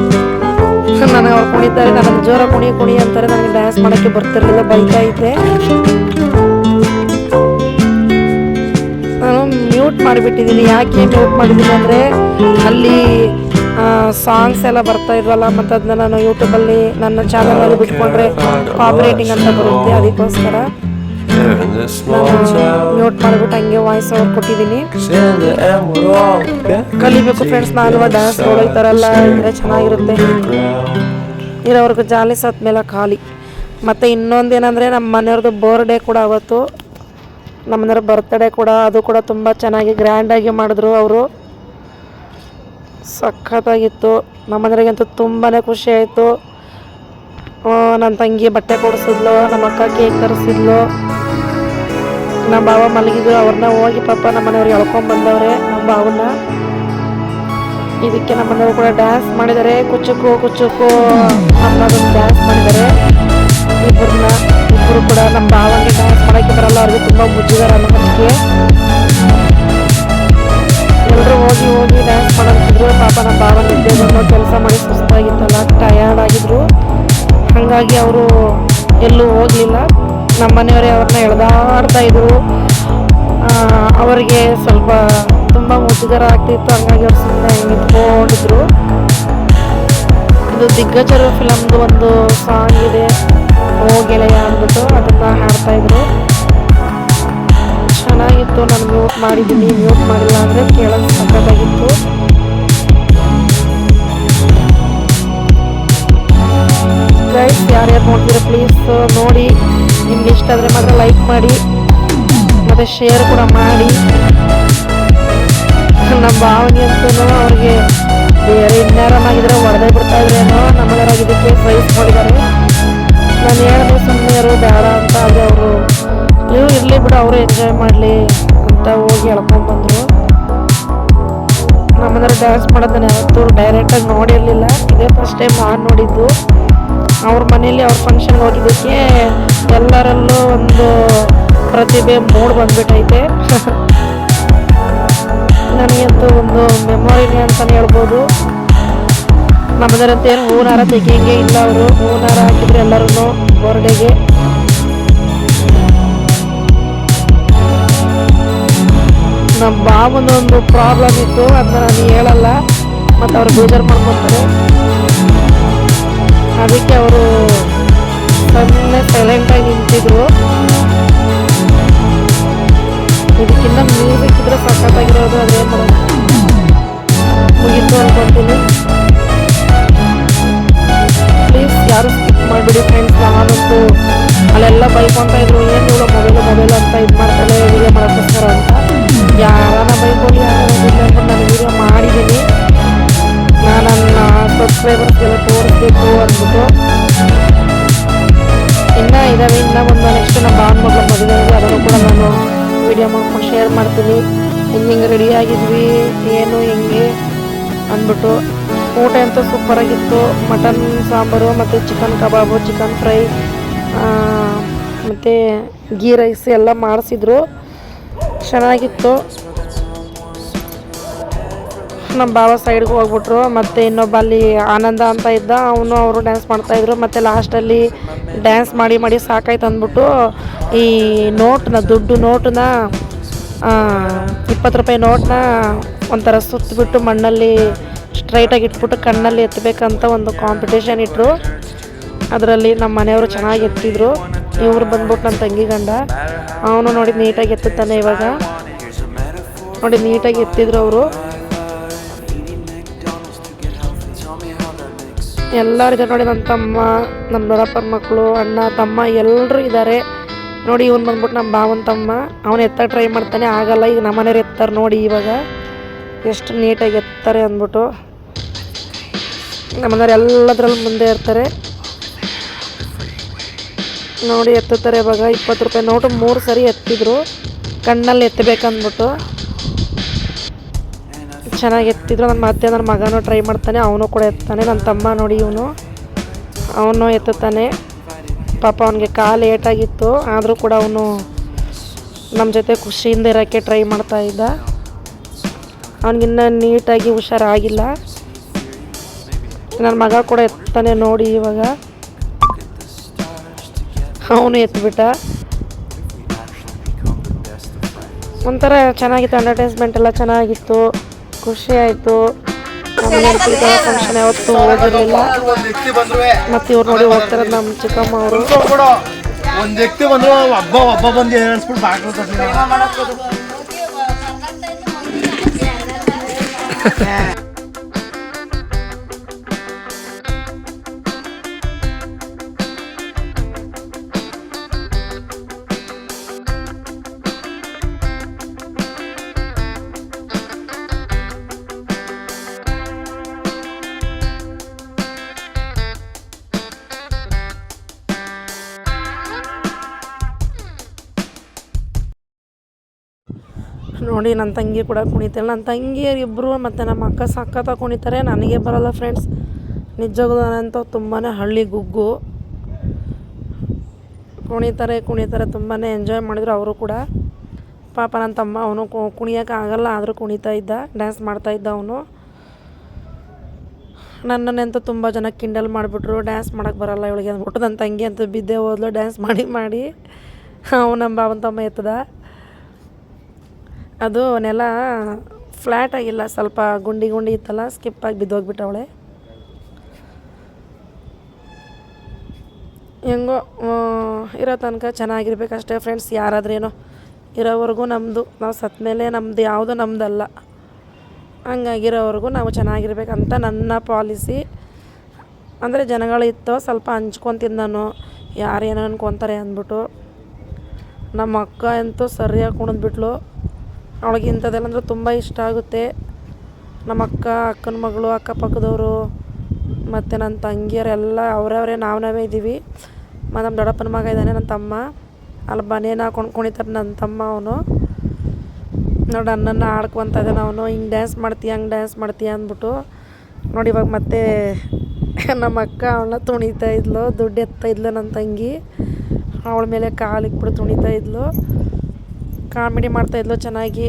ನನಗೆ ಅವ್ರು ಕುಣಿತಾರೆ, ನನಗೆ ಜೋರ ಕುಣಿ ಅಂತಾರೆ. ನನಗೆ ಡ್ಯಾನ್ಸ್ ಮಾಡೋಕ್ಕೆ ಬರ್ತಿರಲಿಲ್ಲ, ಬೈತಾ ಇದ್ದೆ. ನಾನು ಮ್ಯೂಟ್ ಮಾಡಿಬಿಟ್ಟಿದ್ದೀನಿ. ಯಾಕೆ ಮ್ಯೂಟ್ ಮಾಡಿದ್ದೀನಿ ಅಂದರೆ ಅಲ್ಲಿ ಸಾಂಗ್ಸ್ ಎಲ್ಲ ಬರ್ತಾ ಇದ್ವಲ್ಲ, ಮತ್ತು ಅದನ್ನ ನಾನು ಯೂಟ್ಯೂಬಲ್ಲಿ ನನ್ನ ಚಾನಲಲ್ಲಿ ಬಿಟ್ಕೊಂಡ್ರೆ ಕಾಪರೇಟಿಂಗ್ ಅಂತ ಬರುತ್ತೆ, ಅದಕ್ಕೋಸ್ಕರ ಮ್ಯೂಟ್ ಮಾಡಿಬಿಟ್ಟು ಹಂಗೆ ವಾಯ್ಸ್ ಓವರ್ ಕೊಟ್ಟಿದ್ದೀನಿ. ಕಲಿಬೇಕು ಫ್ರೆಂಡ್ಸ್, ನಾನು ಡ್ಯಾನ್ಸ್ ನೋಡೋ ಈ ಥರ ಎಲ್ಲ ಇದ್ರೆ ಚೆನ್ನಾಗಿರುತ್ತೆ. ಇರೋವರೆಗೂ ಜಾಲಿ ಸತ್ ಮೇಲೆ ಖಾಲಿ. ಮತ್ತು ಇನ್ನೊಂದೇನೆಂದರೆ ನಮ್ಮ ಮನೆಯವ್ರದ್ದು ಬರ್ಡೇ ಕೂಡ ಅವತ್ತು, ನಮ್ಮ ಮನೆಯವ್ರ ಬರ್ತ್ಡೇ ಕೂಡ, ಅದು ಕೂಡ ತುಂಬ ಚೆನ್ನಾಗಿ ಗ್ರ್ಯಾಂಡಾಗಿ ಮಾಡಿದ್ರು ಅವರು. ಸಖತ್ತಾಗಿತ್ತು. ನಮ್ಮ ಮನೆಯವರಿಗಂತೂ ತುಂಬಾ ಖುಷಿ ಆಯಿತು. ನನ್ನ ತಂಗಿ ಬಟ್ಟೆ ಕೊಡಿಸಿದ್ಲು, ನಮ್ಮ ಅಕ್ಕ ಕೇಕ್ ತರಿಸಿದ್ಲು, ನಮ್ಮ ಬಾವ ಮಲಗಿದ್ರು, ಅವ್ರನ್ನ ಹೋಗಿ ಪಾಪ ನಮ್ಮ ಮನೆಯವ್ರಿಗೆ ಎಳ್ಕೊಂಬಂದವ್ರೆ ನಮ್ಮ ಬಾವನ್ನ. ಇದಕ್ಕೆ ನಮ್ಮ ಮನೆಯವರು ಕೂಡ ಡ್ಯಾನ್ಸ್ ಮಾಡಿದ್ದಾರೆ, ಕುಚ್ಚುಕು ಅನ್ನೋದೊಂದು ಡ್ಯಾನ್ಸ್ ಮಾಡಿದ್ದಾರೆ. ಇಬ್ಬರು ಕೂಡ ನಮ್ಮ ಬಾವಂಗೆ ಡ್ಯಾನ್ಸ್ ಮಾಡೋಕ್ಕೆ ಬರಲ್ಲ, ಅವ್ರಿಗೆ ತುಂಬ ಮುಜುಗರ ಅನ್ನೋದಕ್ಕೆ. ಎಲ್ಲರೂ ಹೋಗಿ ಡ್ಯಾನ್ಸ್ ಮಾಡೋಂತಿದ್ರು. ಪಾಪ ನಮ್ಮ ಬಾವ ನಿದ್ದೆ ಬಂದು ಕೆಲಸ ಮಾಡಿ ಸುಸ್ತಾಗಿತ್ತಲ್ಲ, ಟಯರ್ಡ್ ಆಗಿದ್ರು. ಹಾಗಾಗಿ ಅವರು ಎಲ್ಲೂ ಹೋಗಲಿಲ್ಲ. ನಮ್ಮ ಮನೆಯವರೇ ಅವ್ರನ್ನ ಎಳೆದಾಡ್ತಾ ಇದ್ರು. ಅವರಿಗೆ ಸ್ವಲ್ಪ ತುಂಬ ಮುಜುಗರ ಆಗ್ತಿತ್ತು, ಹಂಗಾಗಿ ಅವ್ರು ಸುಮ್ಮನೆ ನಿಂತ್ಕೊಂಡಿದ್ರು. ಇದು ದಿಗ್ಗಜರು ಫಿಲಮ್ದು ಒಂದು ಸಾಂಗ್ ಇದೆ, ಓ ಗೆಳೆಯ ಅಂದ್ಬಿಟ್ಟು, ಅದನ್ನು ಹಾಡ್ತಾಯಿದ್ರು. ಚೆನ್ನಾಗಿತ್ತು. ನಾನು ಮ್ಯೂಟ್ ಮಾಡಿದ್ದೀನಿ, ಮ್ಯೂಟ್ ಮಾಡಿಲ್ಲ ಅಂದರೆ ಕೇಳೋದು ಸಖತ್ತಾಗಿತ್ತು. ಗೈಸ್, ಯಾರ್ಯಾರು ನೋಡ್ತೀರಾ ಪ್ಲೀಸ್ ನೋಡಿ. ನಿಮ್ಗೆ ಇಷ್ಟ ಆದರೆ ಮಾತ್ರ ಲೈಕ್ ಮಾಡಿ ಮತ್ತು ಶೇರ್ ಕೂಡ ಮಾಡಿ. ನಮ್ಮ ಭಾವನೆ ಅಂತೂ ಅವ್ರಿಗೆ ಬೇರೆ ಇನ್ಯಾರನ್ನಾಗಿದ್ರೆ ಹೊಡೆದೇ ಬಿಡ್ತಾ ಇದ್ರೇನೋ, ನಮ್ಮದರಾಗಿದ್ದಕ್ಕೆ ಪ್ರೈಸ್ ಮಾಡಿದ್ದಾರೆ. ನಾನು ಹೇಳಿದೆ ಸುಮ್ಮನೆ ಇರು ಬೇಡ ಅಂತ, ಆದರೆ ಅವರು ಇರಲಿ ಬಿಡು, ಅವರು ಎಂಜಾಯ್ ಮಾಡಲಿ ಅಂತ ಹೋಗಿ ಎಳ್ಕೊಂಡ್ಬಂದರು. ನಮ್ಮದ್ರ ಡ್ಯಾನ್ಸ್ ಮಾಡೋದು ನಾನು ಯಾವತ್ತೂ ಡೈರೆಕ್ಟಾಗಿ ನೋಡಿರಲಿಲ್ಲ, ಇದೇ ಫಸ್ಟ್ ಟೈಮ್ ನಾನು ನೋಡಿದ್ದು. ಅವ್ರ ಮನೇಲಿ ಅವ್ರ ಫಂಕ್ಷನ್ಗೆ ಹೋಗಿದ್ದಕ್ಕೆ ಎಲ್ಲರಲ್ಲೂ ಒಂದು ಪ್ರತಿಭೆ ಮೂಡ್ ಬಂದ್ಬಿಟ್ಟೈತೆ. ನನಗಂತೂ ಒಂದು ಮೆಮೊರಿನೇ ಅಂತಲೇ ಹೇಳ್ಬೋದು. ನಮ್ಮದರಂತೆ ಏನು ಹೂನಾರ ತೆಗಿಯಂಗೆ ಇಲ್ಲ, ಅವರು ಹೂನಾರ ಹಾಕಿದ್ರು ಎಲ್ಲರೂ ಬರ್ಡೇಗೆ. ನಮ್ಮ ಬಾಬನೊಂದು ಪ್ರಾಬ್ಲಮ್ ಇತ್ತು, ಅದನ್ನ ನಾನು ಹೇಳಲ್ಲ, ಮತ್ತು ಅವ್ರು ಬೇಜಾರು ಮಾಡ್ಕೊತಾರೆ. ಅದಕ್ಕೆ ಅವರು ಸುಮ್ಮನೆ ಸೈಲೆಂಟಾಗಿ ನಿಂತಿದ್ರು. ಇದಕ್ಕಿಂತ ಮ್ಯೂಸಿಕ್ ಇದ್ರೆ ಸಖತ್ತಾಗಿರೋದು, ಅದೇನು ಮಾಡೋದು. ಮುಗಿತು ಅನ್ಕೊತೀನಿ. ಪ್ಲೀಸ್ ಯಾರು ಸ್ಕಿಪ್ ಮಾಡಿಬಿಡಿ ಫ್ರೆಂಡ್ಸ್. ನಾನಂತೂ ಅಲ್ಲೆಲ್ಲ ಬೈಕೊತಾ ಇದ್ರು, ಏನು ಇವಳು ಮೊಬೈಲು ಅಂತ ಇದು ಮಾಡ್ತಾಳೆ ವಿಡಿಯೋ ಮಾಡೋಕ್ಕೋಸ್ಕರ ಅಂತ. ಯಾರನ್ನ ಬೈಕೊಳ್ಳಿ, ಯಾರಿಲ್ಲ ಅಂತ ನಾನು ವಿಡಿಯೋ ಮಾಡಿದ್ದೀನಿ. ನಾನು ನನ್ನ ಸಬ್ಸ್ಕ್ರೈಬರ್ಸ್ಗೆಲ್ಲ ತೋರಿಸ್ಬೇಕು ಅಂದ್ಬಿಟ್ಟು. ಇನ್ನು ಒಂದು ನೆಕ್ಸ್ಟ್ ನಮ್ಮ ಬಾನ್ ಮಗಳ ಮದುವೆ ಇದೆ, ಅದನ್ನು ಕೂಡ ನಾನು ವಿಡಿಯೋ ಮಾಡ್ಕೊಂಡು ಶೇರ್ ಮಾಡ್ತೀನಿ. ಹಿಂಗೆ ರೆಡಿಯಾಗಿದ್ವಿ, ಏನು ಹೆಂಗೆ ಅಂದ್ಬಿಟ್ಟು. ಊಟ ಅಂತೂ ಸೂಪರಾಗಿತ್ತು. ಮಟನ್ ಸಾಂಬಾರು ಮತ್ತು ಚಿಕನ್ ಕಬಾಬು, ಚಿಕನ್ ಫ್ರೈ ಮತ್ತು ಗೀ ರೈಸ್ ಎಲ್ಲ ಮಾಡಿಸಿದ್ರು, ಚೆನ್ನಾಗಿತ್ತು. ನಮ್ಮ ಬಾವ ಸೈಡ್ಗೆ ಹೋಗ್ಬಿಟ್ರು. ಮತ್ತು ಇನ್ನೊಬ್ಬ ಅಲ್ಲಿ ಆನಂದ ಅಂತ ಇದ್ದ, ಅವರು ಡ್ಯಾನ್ಸ್ ಮಾಡ್ತಾಯಿದ್ರು. ಮತ್ತು ಲಾಸ್ಟಲ್ಲಿ ಡ್ಯಾನ್ಸ್ ಮಾಡಿ ಸಾಕಾಯ್ತು ಅಂದ್ಬಿಟ್ಟು ಈ ದುಡ್ಡು ನೋಟನ್ನ 20 ರೂಪಾಯಿ ನೋಟನ್ನ ಒಂಥರ ಸುತ್ತಬಿಟ್ಟು ಮಣ್ಣಲ್ಲಿ ಸ್ಟ್ರೈಟಾಗಿ ಇಟ್ಬಿಟ್ಟು ಕಣ್ಣಲ್ಲಿ ಎತ್ತಬೇಕಂತ ಒಂದು ಕಾಂಪಿಟೇಷನ್ ಇಟ್ಟರು. ಅದರಲ್ಲಿ ನಮ್ಮ ಮನೆಯವರು ಚೆನ್ನಾಗಿ ಎತ್ತಿದ್ರು. ಇವರು ಬಂದ್ಬಿಟ್ಟು ನನ್ನ ತಂಗಿ ಗಂಡ, ಅವನು ನೋಡಿ ನೀಟಾಗಿ ಎತ್ತುತ್ತಾನೆ. ಇವಾಗ ನೋಡಿ ನೀಟಾಗಿ ಎತ್ತಿದ್ರು ಅವರು. ಎಲ್ಲರಿದ್ದಾರೆ ನೋಡಿ. ನನ್ನ ತಮ್ಮ, ನಮ್ಮ ದೊಡ್ಡಪ್ಪನ ಮಕ್ಕಳು, ಅಣ್ಣ ತಮ್ಮ ಎಲ್ಲರೂ ಇದ್ದಾರೆ ನೋಡಿ. ಇವ್ನು ಬಂದ್ಬಿಟ್ಟು ನಮ್ಮ ಭಾವನ ತಮ್ಮ. ಅವನು ಎತ್ತಕ್ಕೆ ಟ್ರೈ ಮಾಡ್ತಾನೆ, ಆಗಲ್ಲ. ಈಗ ನಮ್ಮ ಮನೆಯವ್ರು ಎತ್ತಾರೆ ನೋಡಿ. ಇವಾಗ ಎಷ್ಟು ನೀಟಾಗಿ ಎತ್ತಾರೆ ಅಂದ್ಬಿಟ್ಟು. ನಮ್ಮ ಮನೆಯವ್ರು ಎಲ್ಲದ್ರಲ್ಲಿ ಮುಂದೆ ಇರ್ತಾರೆ ನೋಡಿ. ಎತ್ತುತ್ತಾರೆ ಇವಾಗ. 20 ರೂಪಾಯಿ ನೋಟು 3 ಸರಿ ಎತ್ತಿದ್ರು, ಕಣ್ಣಲ್ಲಿ ಎತ್ತಬೇಕಂದ್ಬಿಟ್ಟು. ಚೆನ್ನಾಗಿ ಎತ್ತಿದ್ರು. ನನ್ನ ಮತ್ತೆ ನನ್ನ ಮಗನೂ ಟ್ರೈ ಮಾಡ್ತಾನೆ, ಅವನು ಕೂಡ ಎತ್ತಾನೆ. ನನ್ನ ತಮ್ಮ ನೋಡಿ, ಅವನು ಎತ್ತುತ್ತಾನೆ. ಪಾಪ ಅವನಿಗೆ ಕಾಲು ಏಟಾಗಿತ್ತು, ಆದರೂ ಕೂಡ ಅವನು ನಮ್ಮ ಜೊತೆ ಖುಷಿಯಿಂದ ಇರೋಕ್ಕೆ ಟ್ರೈ ಮಾಡ್ತಾಯಿದ್ದ. ಅವನಿಗಿನ್ನ ನೀಟಾಗಿ ಹುಷಾರಾಗಿಲ್ಲ. ನನ್ನ ಮಗ ಕೂಡ ಎತ್ತಾನೆ ನೋಡಿ. ಇವಾಗ ಅವನು ಎತ್ಬಿಟ್ಟ. ಒಂಥರ ಚೆನ್ನಾಗಿತ್ತು, ಎಂಟರ್ಟೈನ್ಮೆಂಟ್ ಎಲ್ಲ ಚೆನ್ನಾಗಿತ್ತು, ಖುಷಿ ಆಯಿತು. ಫಂಕ್ಷನ್ ಯಾವತ್ತೂ ಹೋಗಿರಲಿಲ್ಲ. ಮತ್ತು ಇವ್ರು ನೋಡಿ ಹೋಗ್ತಾರೆ ನಮ್ಮ ಚಿಕ್ಕಮ್ಮ ಅವರು. ಒಂದು ವ್ಯಕ್ತಿ ಬಂದ್ರು ಒಬ್ಬ ಬಂದು ಹೇಳ್ಸ್ಬಿಟ್ಟು ಬಾಗ್ಲು ನೋಡಿ. ನನ್ನ ತಂಗಿ ಕೂಡ ಕುಣಿತಾಳೆ. ನನ್ನ ತಂಗಿಯರು ಇಬ್ಬರು ಮತ್ತು ನಮ್ಮ ಅಕ್ಕ ಸಖತ್ತಾಗಿ ಕುಣಿತಾರೆ. ನನಗೆ ಬರೋಲ್ಲ ಫ್ರೆಂಡ್ಸ್. ನಿಜವಾಗ್ಲೂ ನಾನಂತೂ ತುಂಬಾ ಹಳ್ಳಿ ಗುಗ್ಗು. ಕುಣಿತಾರೆ ತುಂಬಾ ಎಂಜಾಯ್ ಮಾಡಿದ್ರು ಅವರು ಕೂಡ. ಪಾಪ ನನ್ನ ತಮ್ಮ ಅವನು ಕುಣಿಯೋಕೆ ಆಗಲ್ಲ, ಆದರೂ ಕುಣಿತಾ ಇದ್ದ, ಡ್ಯಾನ್ಸ್ ಮಾಡ್ತಾಯಿದ್ದ ಅವನು. ನನ್ನನ್ನಂತೂ ತುಂಬ ಜನ ಕಿಂಡಲ್ ಮಾಡಿಬಿಟ್ರು, ಡ್ಯಾನ್ಸ್ ಮಾಡೋಕ್ಕೆ ಬರೋಲ್ಲ ಇವಳಿಗೆ ಅಂದ್ಬಿಟ್ಟು. ನನ್ನ ತಂಗಿ ಅಂತೂ ಬಿದ್ದೆ ಹೋದ್ಲು ಡ್ಯಾನ್ಸ್ ಮಾಡಿ. ಅವನು ನಮ್ಮ ಭಾವನ ತಮ್ಮ ಎತ್ತದ. ಅದು ನೆಲ ಫ್ಲ್ಯಾಟ್ ಆಗಿಲ್ಲ, ಸ್ವಲ್ಪ ಗುಂಡಿ ಇತ್ತಲ್ಲ, ಸ್ಕಿಪ್ಪಾಗಿ ಬಿದ್ದೋಗ್ಬಿಟ್ಟವಳೆ. ಹೆಂಗೋ ಇರೋ ತನಕ ಚೆನ್ನಾಗಿರ್ಬೇಕಷ್ಟೇ ಫ್ರೆಂಡ್ಸ್. ಯಾರಾದ್ರೇನೋ ಇರೋವರೆಗೂ ನಮ್ಮದು, ನಾವು ಸತ್ತ ಮೇಲೆ ನಮ್ಮದು ಯಾವುದೂ ನಮ್ಮದಲ್ಲ. ಹಂಗಾಗಿರೋವರೆಗೂ ನಾವು ಚೆನ್ನಾಗಿರ್ಬೇಕಂತ ನನ್ನ ಪಾಲಿಸಿ. ಅಂದರೆ ಜನಗಳಿತ್ತು ಸ್ವಲ್ಪ ಹಂಚ್ಕೊತೀನಿ ನಾನು, ಯಾರೇನೋ ಅನ್ಕೊತಾರೆ ಅಂದ್ಬಿಟ್ಟು. ನಮ್ಮ ಅಕ್ಕ ಅಂತೂ ಸರಿಯಾಗಿ ಕುಣಿದ್ಬಿಟ್ಲು. ಅವಳಿಗೆ ಇಂಥದ್ದೆಲ್ಲ ಅಂದರೆ ತುಂಬ ಇಷ್ಟ ಆಗುತ್ತೆ. ನಮ್ಮ ಅಕ್ಕನ ಮಗಳು, ಅಕ್ಕಪಕ್ಕದವರು ಮತ್ತು ನನ್ನ ತಂಗಿಯರೆಲ್ಲ ಅವರವರೇ ನಾವೇ ಇದ್ದೀವಿ. ಮತ್ತು ನಮ್ಮ ದೊಡ್ಡಪ್ಪನ ಮಗ ಇದ್ದಾನೆ, ನನ್ನ ತಮ್ಮ. ಅಲ್ಲಿ ಬನೇನ ಹಾಕೊಂಡು ಕುಣಿತಾರೆ ನನ್ನ ತಮ್ಮ. ಅವನು ನೋಡಿ ನನ್ನನ್ನು ಆಡ್ಕೊತ ಇದ್ದಾನೆ ಅವನು. ಹಿಂಗೆ ಡ್ಯಾನ್ಸ್ ಮಾಡ್ತೀಯ, ಹಂಗೆ ಡ್ಯಾನ್ಸ್ ಮಾಡ್ತೀಯ ಅಂದ್ಬಿಟ್ಟು. ನೋಡಿ ಇವಾಗ ಮತ್ತೆ ನಮ್ಮ ಅಕ್ಕ ಅವಳನ್ನ ತುಣಿತಾ ಇದ್ಲು, ದುಡ್ಡು ಎತ್ತಾಯಿದ್ಲು ನನ್ನ ತಂಗಿ. ಅವಳ ಮೇಲೆ ಕಾಲಿಕ್ಬಿಟ್ಟು ತುಣಿತಾ ಇದ್ಲು, ಕಾಮಿಡಿ ಮಾಡ್ತಾಯಿದ್ಲು ಚೆನ್ನಾಗಿ.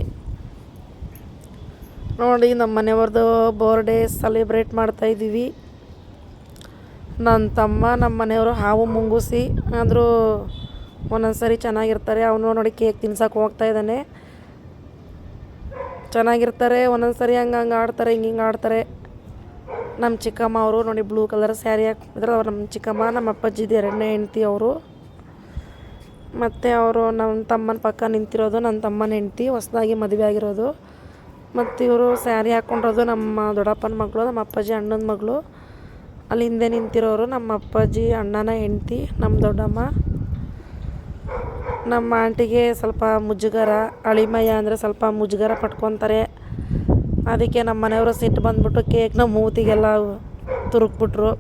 ನೋಡಿ ನಮ್ಮ ಮನೆಯವ್ರದ್ದು ಬರ್ಡೇ ಸೆಲೆಬ್ರೇಟ್ ಮಾಡ್ತಾಯಿದ್ದೀವಿ. ನನ್ನ ತಮ್ಮ ನಮ್ಮ ಮನೆಯವರು ಹಾವು ಮುಂಗುಸಿ ಆದರೂ ಒಂದೊಂದು ಸರಿ ಚೆನ್ನಾಗಿರ್ತಾರೆ. ಅವನು ನೋಡಿ ಕೇಕ್ ತಿನ್ಸೋಕೆ ಹೋಗ್ತಾ ಇದ್ದಾನೆ. ಚೆನ್ನಾಗಿರ್ತಾರೆ ಒಂದೊಂದು ಸರಿ, ಹಂಗೆ ಆಡ್ತಾರೆ, ಹಿಂಗೆ ಆಡ್ತಾರೆ. ನಮ್ಮ ಚಿಕ್ಕಮ್ಮ ಅವರು ನೋಡಿ ಬ್ಲೂ ಕಲರ್ ಸ್ಯಾರಿ ಹಾಕಿದ್ರೆ ಅವ್ರು ನಮ್ಮ ಚಿಕ್ಕಮ್ಮ, ನಮ್ಮ ಅಪ್ಪಾಜಿದು 2ನೇ ಹೆಂಡ್ತಿ ಅವರು. ಮತ್ತು ಅವರು ನಮ್ಮ ತಮ್ಮನ ಪಕ್ಕ ನಿಂತಿರೋದು ನನ್ನ ತಮ್ಮನ ಹೆಂಡ್ತಿ, ಹೊಸದಾಗಿ ಮದುವೆ ಆಗಿರೋದು. ಮತ್ತು ಇವರು ಸ್ಯಾರಿ ಹಾಕ್ಕೊಂಡಿರೋದು ನಮ್ಮ ದೊಡ್ಡಪ್ಪನ ಮಗಳು, ನಮ್ಮ ಅಪ್ಪಾಜಿ ಅಣ್ಣನ ಮಗಳು. ಅಲ್ಲಿ ಹಿಂದೆ ನಿಂತಿರೋರು ನಮ್ಮ ಅಪ್ಪಾಜಿ ಅಣ್ಣನ ಹೆಂಡ್ತಿ, ನಮ್ಮ ದೊಡ್ಡಮ್ಮ. ನಮ್ಮ ಆಂಟಿಗೆ ಸ್ವಲ್ಪ ಮುಜುಗರ, ಅಳಿಮಯ್ಯ ಅಂದರೆ ಸ್ವಲ್ಪ ಮುಜುಗರ ಪಟ್ಕೊತಾರೆ. ಅದಕ್ಕೆ ನಮ್ಮ ಮನೆಯವರು ಸಿಟ್ಟು ಬಂದುಬಿಟ್ಟು ಕೇಕ್ನ ಮೂತಿಗೆಲ್ಲ ತುರುಕ್ಬಿಟ್ರು.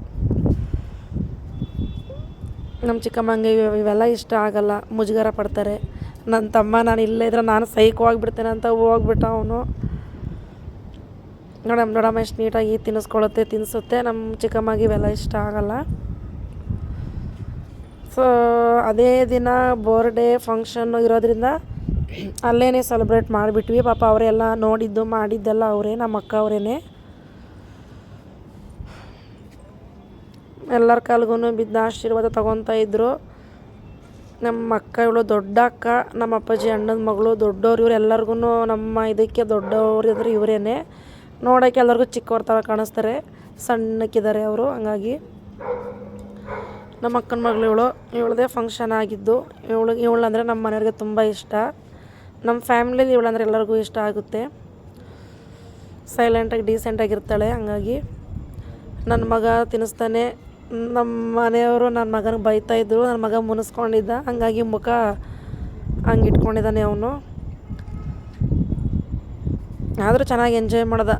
ನಮ್ಮ ಚಿಕ್ಕಮ್ಮಂಗೆ ಇವೆಲ್ಲ ಇಷ್ಟ ಆಗಲ್ಲ, ಮುಜುಗರ ಪಡ್ತಾರೆ. ನನ್ನ ತಮ್ಮ ನಾನು ಇಲ್ಲೇ ಇದ್ರೆ ನಾನು ಸೈಕೋಗಿಬಿಡ್ತೇನೆ ಅಂತ ಹೋಗ್ಬಿಟ್ಟ ಅವನು. ನೋಡಿ ನಮ್ಮ ದೊಡ್ಡಮ್ಮ ಎಷ್ಟು ನೀಟಾಗಿ ತಿನ್ನಿಸುತ್ತೆ. ನಮ್ಮ ಚಿಕ್ಕಮ್ಮಗೆ ಇವೆಲ್ಲ ಇಷ್ಟ ಆಗಲ್ಲ. ಸೊ ಅದೇ ದಿನ ಬರ್ಡೇ ಫಂಕ್ಷನ್ನು ಇರೋದ್ರಿಂದ ಅಲ್ಲೇ ಸೆಲೆಬ್ರೇಟ್ ಮಾಡಿಬಿಟ್ವಿ. ಪಾಪ ಅವರೆಲ್ಲ ನೋಡಿದ್ದು ಮಾಡಿದ್ದೆಲ್ಲ ಅವರೇ, ನಮ್ಮ ಅಕ್ಕ ಅವರೇ. ಎಲ್ಲರ ಕಾಲ್ಗೂ ಬಿದ್ದ ಆಶೀರ್ವಾದ ತೊಗೊತಾ ಇದ್ದರು. ನಮ್ಮ ಅಕ್ಕ ಇವಳು ದೊಡ್ಡ ಅಕ್ಕ, ನಮ್ಮ ಅಪ್ಪಾಜಿ ಅಣ್ಣನ ಮಗಳು, ದೊಡ್ಡವ್ರು. ಇವ್ರು ಎಲ್ಲರಿಗೂ ನಮ್ಮ ಇದಕ್ಕೆ ದೊಡ್ಡವ್ರು ಇದ್ರೆ ಇವರೇ. ನೋಡೋಕ್ಕೆ ಎಲ್ಲರಿಗೂ ಚಿಕ್ಕವ್ರ ಥರ ಕಾಣಿಸ್ತಾರೆ, ಸಣ್ಣಕ್ಕಿದ್ದಾರೆ ಅವರು. ಹಂಗಾಗಿ ನಮ್ಮ ಅಕ್ಕನ ಮಗಳು ಇವಳದೇ ಫಂಕ್ಷನ್ ಆಗಿದ್ದು. ಇವಳಂದರೆ ನಮ್ಮ ಮನೆಯವ್ರಿಗೆ ತುಂಬ ಇಷ್ಟ. ನಮ್ಮ ಫ್ಯಾಮಿಲಿಯಲ್ಲಿ ಇವಳಂದ್ರೆ ಎಲ್ಲರಿಗೂ ಇಷ್ಟ ಆಗುತ್ತೆ. ಸೈಲೆಂಟಾಗಿ ಡೀಸೆಂಟಾಗಿರ್ತಾಳೆ. ಹಂಗಾಗಿ ನನ್ನ ಮಗ ತಿನ್ನಿಸ್ತಾನೆ. ನಮ್ಮ ಮನೆಯವರು ನನ್ನ ಮಗನಿಗೆ ಬೈತಾಯಿದ್ರು, ನನ್ನ ಮಗ ಮುನಿಸ್ಕೊಂಡಿದ್ದ, ಹಂಗಾಗಿ ಮುಖ ಹಂಗೆ ಇಟ್ಕೊಂಡಿದ್ದಾನೆ ಅವನು. ಆದರೂ ಚೆನ್ನಾಗಿ ಎಂಜಾಯ್ ಮಾಡ್ದ.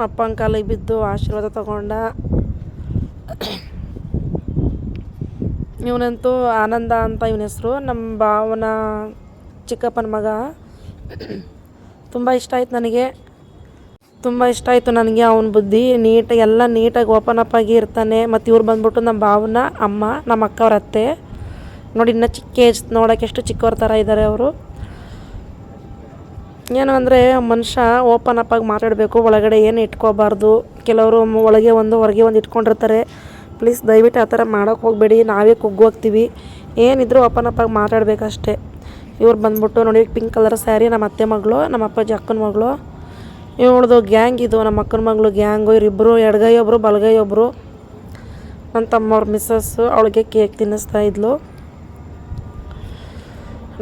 ಅಪ್ಪನ ಕಾಲಿಗೆ ಬಿದ್ದು ಆಶೀರ್ವಾದ ತಗೊಂಡ. ಇವನಂತೂ ಆನಂದ ಅಂತ ಇವನ ಹೆಸರು. ನಮ್ಮ ಭಾವನ ಚಿಕ್ಕಪ್ಪನ ಮಗ. ತುಂಬ ಇಷ್ಟ ಆಯ್ತು ನನಗೆ. ತುಂಬ ಇಷ್ಟ ಆಯಿತು ನನಗೆ ಅವನ ಬುದ್ಧಿ. ಎಲ್ಲ ನೀಟಾಗಿ ಓಪನ್ ಅಪ್ ಆಗಿ ಇರ್ತಾನೆ. ಮತ್ತು ಇವ್ರು ಬಂದ್ಬಿಟ್ಟು ನಮ್ಮ ಭಾವನ ಅಮ್ಮ, ನಮ್ಮ ಅಕ್ಕವ್ರ ಅತ್ತೆ. ನೋಡಿ ಇನ್ನೂ ಚಿಕ್ಕ ಏಜ್, ನೋಡೋಕೆ ಎಷ್ಟು ಚಿಕ್ಕವ್ರ ಥರ ಇದ್ದಾರೆ ಅವರು. ಏನು ಅಂದರೆ ಮನುಷ್ಯ ಓಪನ್ ಅಪ್ ಆಗಿ ಮಾತಾಡಬೇಕು, ಒಳಗಡೆ ಏನು ಇಟ್ಕೋಬಾರ್ದು. ಕೆಲವರು ಒಳಗೆ ಒಂದು ಹೊರಗೆ ಒಂದು ಇಟ್ಕೊಂಡಿರ್ತಾರೆ. ಪ್ಲೀಸ್ ದಯವಿಟ್ಟು ಆ ಥರ ಮಾಡೋಕ್ಕೆ ಹೋಗಬೇಡಿ. ನಾವೇ ಕುಗ್ಗೋಗ್ತೀವಿ. ಏನಿದ್ರು ಓಪನ್ ಅಪ್ ಆಗಿ ಮಾತಾಡಬೇಕಷ್ಟೆ. ಇವ್ರು ಬಂದ್ಬಿಟ್ಟು ನೋಡಿ ಪಿಂಕ್ ಕಲರ್ ಸ್ಯಾರಿ, ನಮ್ಮ ಅತ್ತೆ ಮಗಳು, ನಮ್ಮ ಅಪ್ಪಾಜಿ ಅಕ್ಕನ ಮಗಳು. ಇವಳ್ದು ಗ್ಯಾಂಗ್ ಇದು, ನಮ್ಮ ಅಕ್ಕನ ಮಗಳು ಗ್ಯಾಂಗು. ಇವರಿಬ್ಬರು ಎಡಗೈ ಒಬ್ಬರು ಬಲಗೈ ಒಬ್ಬರು. ನನ್ನ ತಮ್ಮವ್ರ ಮಿಸ್ಸಸ್ಸು ಅವಳಿಗೆ ಕೇಕ್ ತಿನ್ನಿಸ್ತಾ ಇದ್ಲು.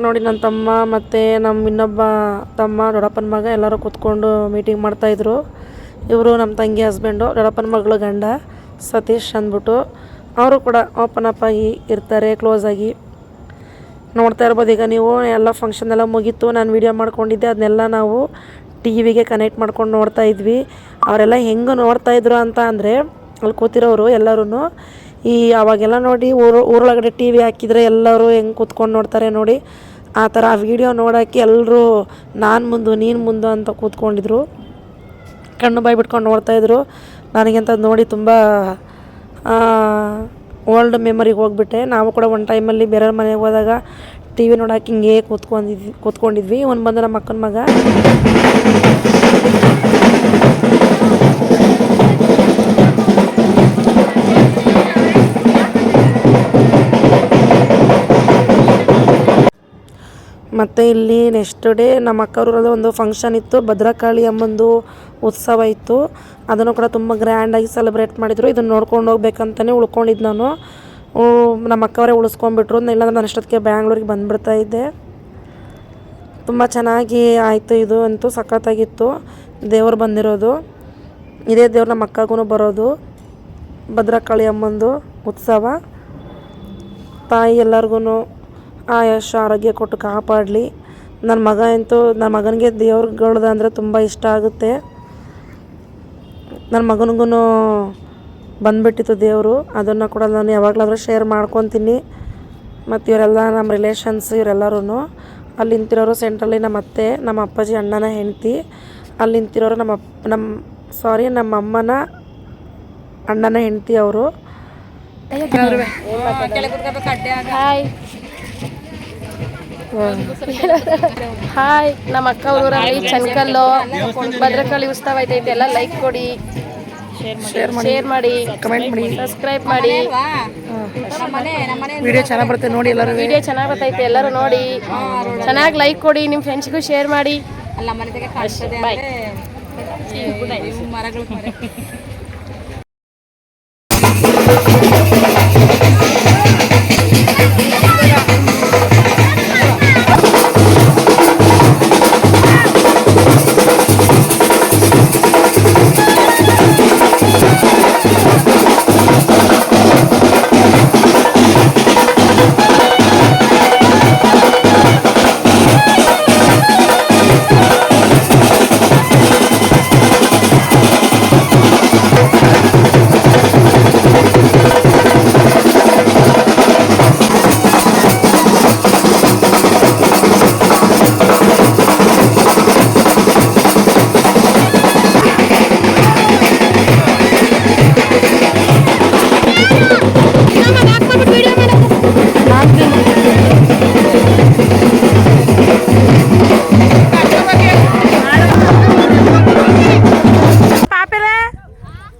ನೋಡಿ ನನ್ನ ತಮ್ಮ ಮತ್ತು ನಮ್ಮ ಇನ್ನೊಬ್ಬ ತಮ್ಮ ದೊಡ್ಡಪ್ಪನ ಮಗ ಎಲ್ಲರೂ ಕೂತ್ಕೊಂಡು ಮೀಟಿಂಗ್ ಮಾಡ್ತಾಯಿದ್ರು. ಇವರು ನಮ್ಮ ತಂಗಿ ಹಸ್ಬೆಂಡು, ದೊಡ್ಡಪ್ಪನ ಮಗಳು ಗಂಡ ಸತೀಶ್ ಅಂದ್ಬಿಟ್ಟು. ಅವರು ಕೂಡ ಓಪನ್ ಅಪ್ ಆಗಿ ಇರ್ತಾರೆ, ಕ್ಲೋಸ್ ಆಗಿ. ನೋಡ್ತಾ ಇರ್ಬೋದು ಈಗ ನೀವು. ಎಲ್ಲ ಫಂಕ್ಷನ್ ಎಲ್ಲ ಮುಗೀತು, ನಾನು ವೀಡಿಯೋ ಮಾಡ್ಕೊಂಡಿದ್ದೆ. ಅದನ್ನೆಲ್ಲ ನಾವು ಟಿ ವಿಗೆ ಕನೆಕ್ಟ್ ಮಾಡ್ಕೊಂಡು ನೋಡ್ತಾ ಇದ್ವಿ. ಅವರೆಲ್ಲ ಹೆಂಗೆ ನೋಡ್ತಾಯಿದ್ರು ಅಂತ ಅಂದರೆ, ಅಲ್ಲಿ ಕೂತಿರೋರು ಎಲ್ಲರೂ ಅವಾಗೆಲ್ಲ ನೋಡಿ ಊರೊಳಗಡೆ ಟಿ ವಿ ಹಾಕಿದರೆ ಎಲ್ಲರೂ ಹೆಂಗೆ ಕೂತ್ಕೊಂಡು ನೋಡ್ತಾರೆ ನೋಡಿ, ಆ ಥರ ಆ ವಿಡಿಯೋ ನೋಡೋಕ್ಕೆ ಎಲ್ಲರೂ ನಾನು ಮುಂದು ನೀನು ಮುಂದು ಅಂತ ಕೂತ್ಕೊಂಡಿದ್ರು. ಕಣ್ಣು ಬಾಯಿ ಬಿಟ್ಕೊಂಡು ನೋಡ್ತಾಯಿದ್ರು. ನನಗಂತ ನೋಡಿ ತುಂಬ ಓಲ್ಡ್ ಮೆಮರಿಗೆ ಹೋಗ್ಬಿಟ್ಟೆ. ನಾವು ಕೂಡ ಒಂದು ಟೈಮಲ್ಲಿ ಬೇರೆಯವ್ರ ಮನೆಗೆ ಹೋದಾಗ ಟಿ ವಿ ನೋಡೋಕೆ ಹಿಂಗೆ ಕೂತ್ಕೊಂಡಿದ್ವಿ. ಒಂದು ಬಂದು ನಮ್ಮ ಅಕ್ಕನ ಮಗ. ಮತ್ತು ಇಲ್ಲಿ ನೆಕ್ಸ್ಟ್ ಡೇ ನಮ್ಮ ಅಕ್ಕವ್ರಲ್ಲಿ ಒಂದು ಫಂಕ್ಷನ್ ಇತ್ತು. ಭದ್ರಕಾಳಿ ಅಮ್ಮಂದು ಉತ್ಸವ ಇತ್ತು. ಅದನ್ನು ಕೂಡ ತುಂಬ ಗ್ರ್ಯಾಂಡಾಗಿ ಸೆಲೆಬ್ರೇಟ್ ಮಾಡಿದರು. ಇದನ್ನು ನೋಡ್ಕೊಂಡು ಹೋಗ್ಬೇಕಂತಲೇ ಉಳ್ಕೊಂಡಿದ್ದು ನಾನು. ನಮ್ಮ ಅಕ್ಕವರೇ ಉಳಿಸ್ಕೊಂಡ್ಬಿಟ್ರು. ಇಲ್ಲಾಂದ್ರೆ ನಾನು ಅಷ್ಟೊತ್ತಿಗೆ ಬ್ಯಾಂಗ್ಳೂರಿಗೆ ಬಂದುಬಿಡ್ತಾ ಇದ್ದೆ. ತುಂಬ ಚೆನ್ನಾಗಿ ಆಯಿತು. ಇದು ಅಂತೂ ಸಖತ್ತಾಗಿತ್ತು. ದೇವರು ಬಂದಿರೋದು ಇದೇ ದೇವ್ರು ನಮ್ಮ ಅಕ್ಕಗೂ ಬರೋದು. ಭದ್ರಕಾಳಿ ಅಮ್ಮಂದು ಉತ್ಸವ. ತಾಯಿ ಎಲ್ಲರಿಗೂ ಆಯುಷ್ಯ ಆರೋಗ್ಯ ಕೊಟ್ಟು ಕಾಪಾಡಲಿ. ನನ್ನ ಮಗ ಅಂತೂ, ನನ್ನ ಮಗನಿಗೆ ದೇವ್ರುಗಳ್ದು ಅಂದರೆ ತುಂಬ ಇಷ್ಟ ಆಗುತ್ತೆ. ನನ್ನ ಮಗನಿಗೂ ಬಂದುಬಿಟ್ಟಿತ್ತು ದೇವರು. ಅದನ್ನು ಕೂಡ ನಾನು ಯಾವಾಗಲಾದರೂ ಶೇರ್ ಮಾಡ್ಕೊತೀನಿ. ಮತ್ತು ಇವರೆಲ್ಲ ನಮ್ಮ ರಿಲೇಷನ್ಸ್, ಇವರೆಲ್ಲರೂ. ಅಲ್ಲಿ ನಿಂತಿರೋರು ಸೆಂಟ್ರಲ್ಲಿ ನಮ್ಮ ಅತ್ತೆ, ನಮ್ಮ ಅಪ್ಪಾಜಿ ಅಣ್ಣನ ಹೆಂಡತಿ. ಅಲ್ಲಿ ನಿಂತಿರೋರು ನಮ್ಮ ಅಮ್ಮನ ಅಣ್ಣನ ಹೆಂಡತಿ ಅವರು. ಹಾಯ್, ನಮ್ಮ ಅಕ್ಕ ಊರಲ್ಲಿ ಚನ್ಕಲ್ಲು ಭದ್ರಕಾಳಿ ಉತ್ಸವ ಐತೈತೆ. ಎಲ್ಲ ಲೈಕ್ ಕೊಡಿ, ಶೇರ್ ಮಾಡಿ, ಕಮೆಂಟ್ ಮಾಡಿ, ಸಬ್ಸ್ಕ್ರೈಬ್ ಮಾಡಿ. ವಿಡಿಯೋ ಚೆನ್ನಾಗಿ ಬರುತ್ತೆ ನೋಡಿ. ಎಲ್ಲರೂ ವಿಡಿಯೋ ಚೆನ್ನಾಗಿ ಬರ್ತೈತೆ, ಎಲ್ಲರೂ ನೋಡಿ. ಚೆನ್ನಾಗಿ ಲೈಕ್ ಕೊಡಿ, ನಿಮ್ಮ ಫ್ರೆಂಡ್ಸ್ಗೂ ಶೇರ್ ಮಾಡಿ. ಬಾಯ್.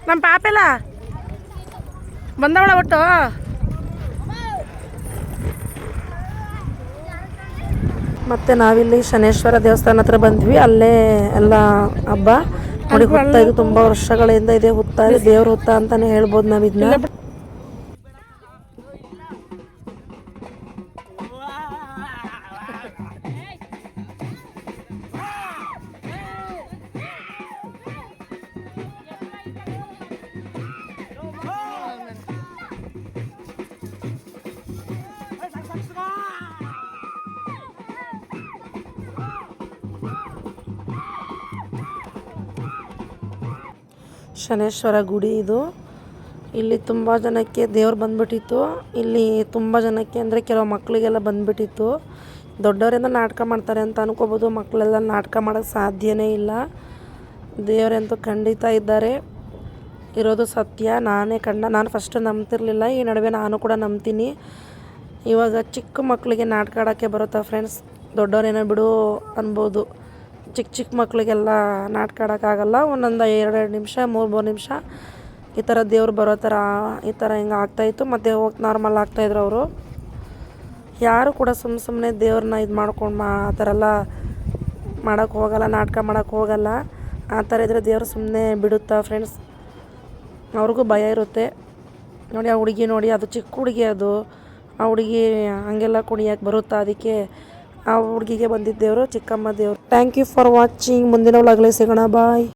ನಮ್ಮ ಪಾಪೆಲ್ಲ ಬಂದವಳ ಒಟ್ಟು. ಮತ್ತು ನಾವಿಲ್ಲಿ ಶನೇಶ್ವರ ದೇವಸ್ಥಾನ ಹತ್ರ ಬಂದ್ವಿ. ಅಲ್ಲೇ ಎಲ್ಲ ಹಬ್ಬ ನೋಡಿ ಹುತ್ತ. ಇದು ತುಂಬ ವರ್ಷಗಳಿಂದ ಇದೆ ಹುತ್ತ. ದೇವ್ರ ಹುತ್ತ ಅಂತಲೇ ಹೇಳ್ಬೋದು ನಾವು ಇದನ್ನ. ಶನೇಶ್ವರ ಗುಡಿ ಇದು. ಇಲ್ಲಿ ತುಂಬ ಜನಕ್ಕೆ ದೇವ್ರು ಬಂದ್ಬಿಟ್ಟಿತ್ತು. ಇಲ್ಲಿ ತುಂಬ ಜನಕ್ಕೆ ಅಂದರೆ ಕೆಲವು ಮಕ್ಕಳಿಗೆಲ್ಲ ಬಂದ್ಬಿಟ್ಟಿತ್ತು. ದೊಡ್ಡವರಿಂದ ನಾಟಕ ಮಾಡ್ತಾರೆ ಅಂತ ಅನ್ಕೋಬೋದು, ಮಕ್ಕಳೆಲ್ಲ ನಾಟಕ ಮಾಡೋಕ್ಕೆ ಸಾಧ್ಯನೇ ಇಲ್ಲ. ದೇವರಂತೂ ಖಂಡಿತ ಇದ್ದಾರೆ, ಇರೋದು ಸತ್ಯ. ನಾನು ಫಸ್ಟ್ ನಂಬ್ತಿರ್ಲಿಲ್ಲ, ಈ ನಡುವೆ ನಾನು ಕೂಡ ನಂಬ್ತೀನಿ. ಇವಾಗ ಚಿಕ್ಕ ಮಕ್ಕಳಿಗೆ ನಾಟಕ ಆಡೋಕ್ಕೆ ಬರುತ್ತಾ ಫ್ರೆಂಡ್ಸ್? ದೊಡ್ಡವರೇನೋ ಬಿಡು ಅನ್ಬೋದು. ಚಿಕ್ಕ ಮಕ್ಕಳಿಗೆಲ್ಲ ನಾಟಕ ಆಡೋಕ್ಕಾಗಲ್ಲ. ಒಂದೊಂದು 2 ನಿಮಿಷ 3 ನಿಮಿಷ ಈ ಥರ ದೇವ್ರು ಬರೋ ಥರ ಈ ಥರ ಹಿಂಗೆ ಆಗ್ತಾಯಿತ್ತು. ಮತ್ತು ಹೋಗಿ ನಾರ್ಮಲ್ ಆಗ್ತಾಯಿದ್ರು ಅವರು. ಯಾರು ಕೂಡ ಸುಮ್ಮನೆ ದೇವ್ರನ್ನ ಇದು ಮಾಡ್ಕೊಂಡು ಆ ಥರ ಎಲ್ಲ ಮಾಡೋಕ್ಕೆ ಹೋಗಲ್ಲ, ನಾಟಕ ಮಾಡೋಕ್ಕೆ ಹೋಗಲ್ಲ. ಆ ಥರ ಇದ್ದರೆ ದೇವ್ರು ಸುಮ್ಮನೆ ಬಿಡುತ್ತಾ ಫ್ರೆಂಡ್ಸ್? ಅವ್ರಿಗೂ ಭಯ ಇರುತ್ತೆ. ನೋಡಿ ಆ ಹುಡುಗಿ ನೋಡಿ, ಅದು ಚಿಕ್ಕ ಹುಡುಗಿ, ಅದು ಆ ಹುಡುಗಿ ಹಂಗೆಲ್ಲ ಕುಣಿಯೋಕ್ಕೆ ಬರುತ್ತಾ? ಅದಕ್ಕೆ ಆ ಹುಡುಗಿಗೆ ಬಂದಿದ್ದ ದೇವರು ಚಿಕ್ಕಮ್ಮ ದೇವರು. Thank you for watching. ಮುಂದಿನ ವ್ಲಾಗ್ಲಿ ಸಿಗೋಣ. ಬಾಯ್.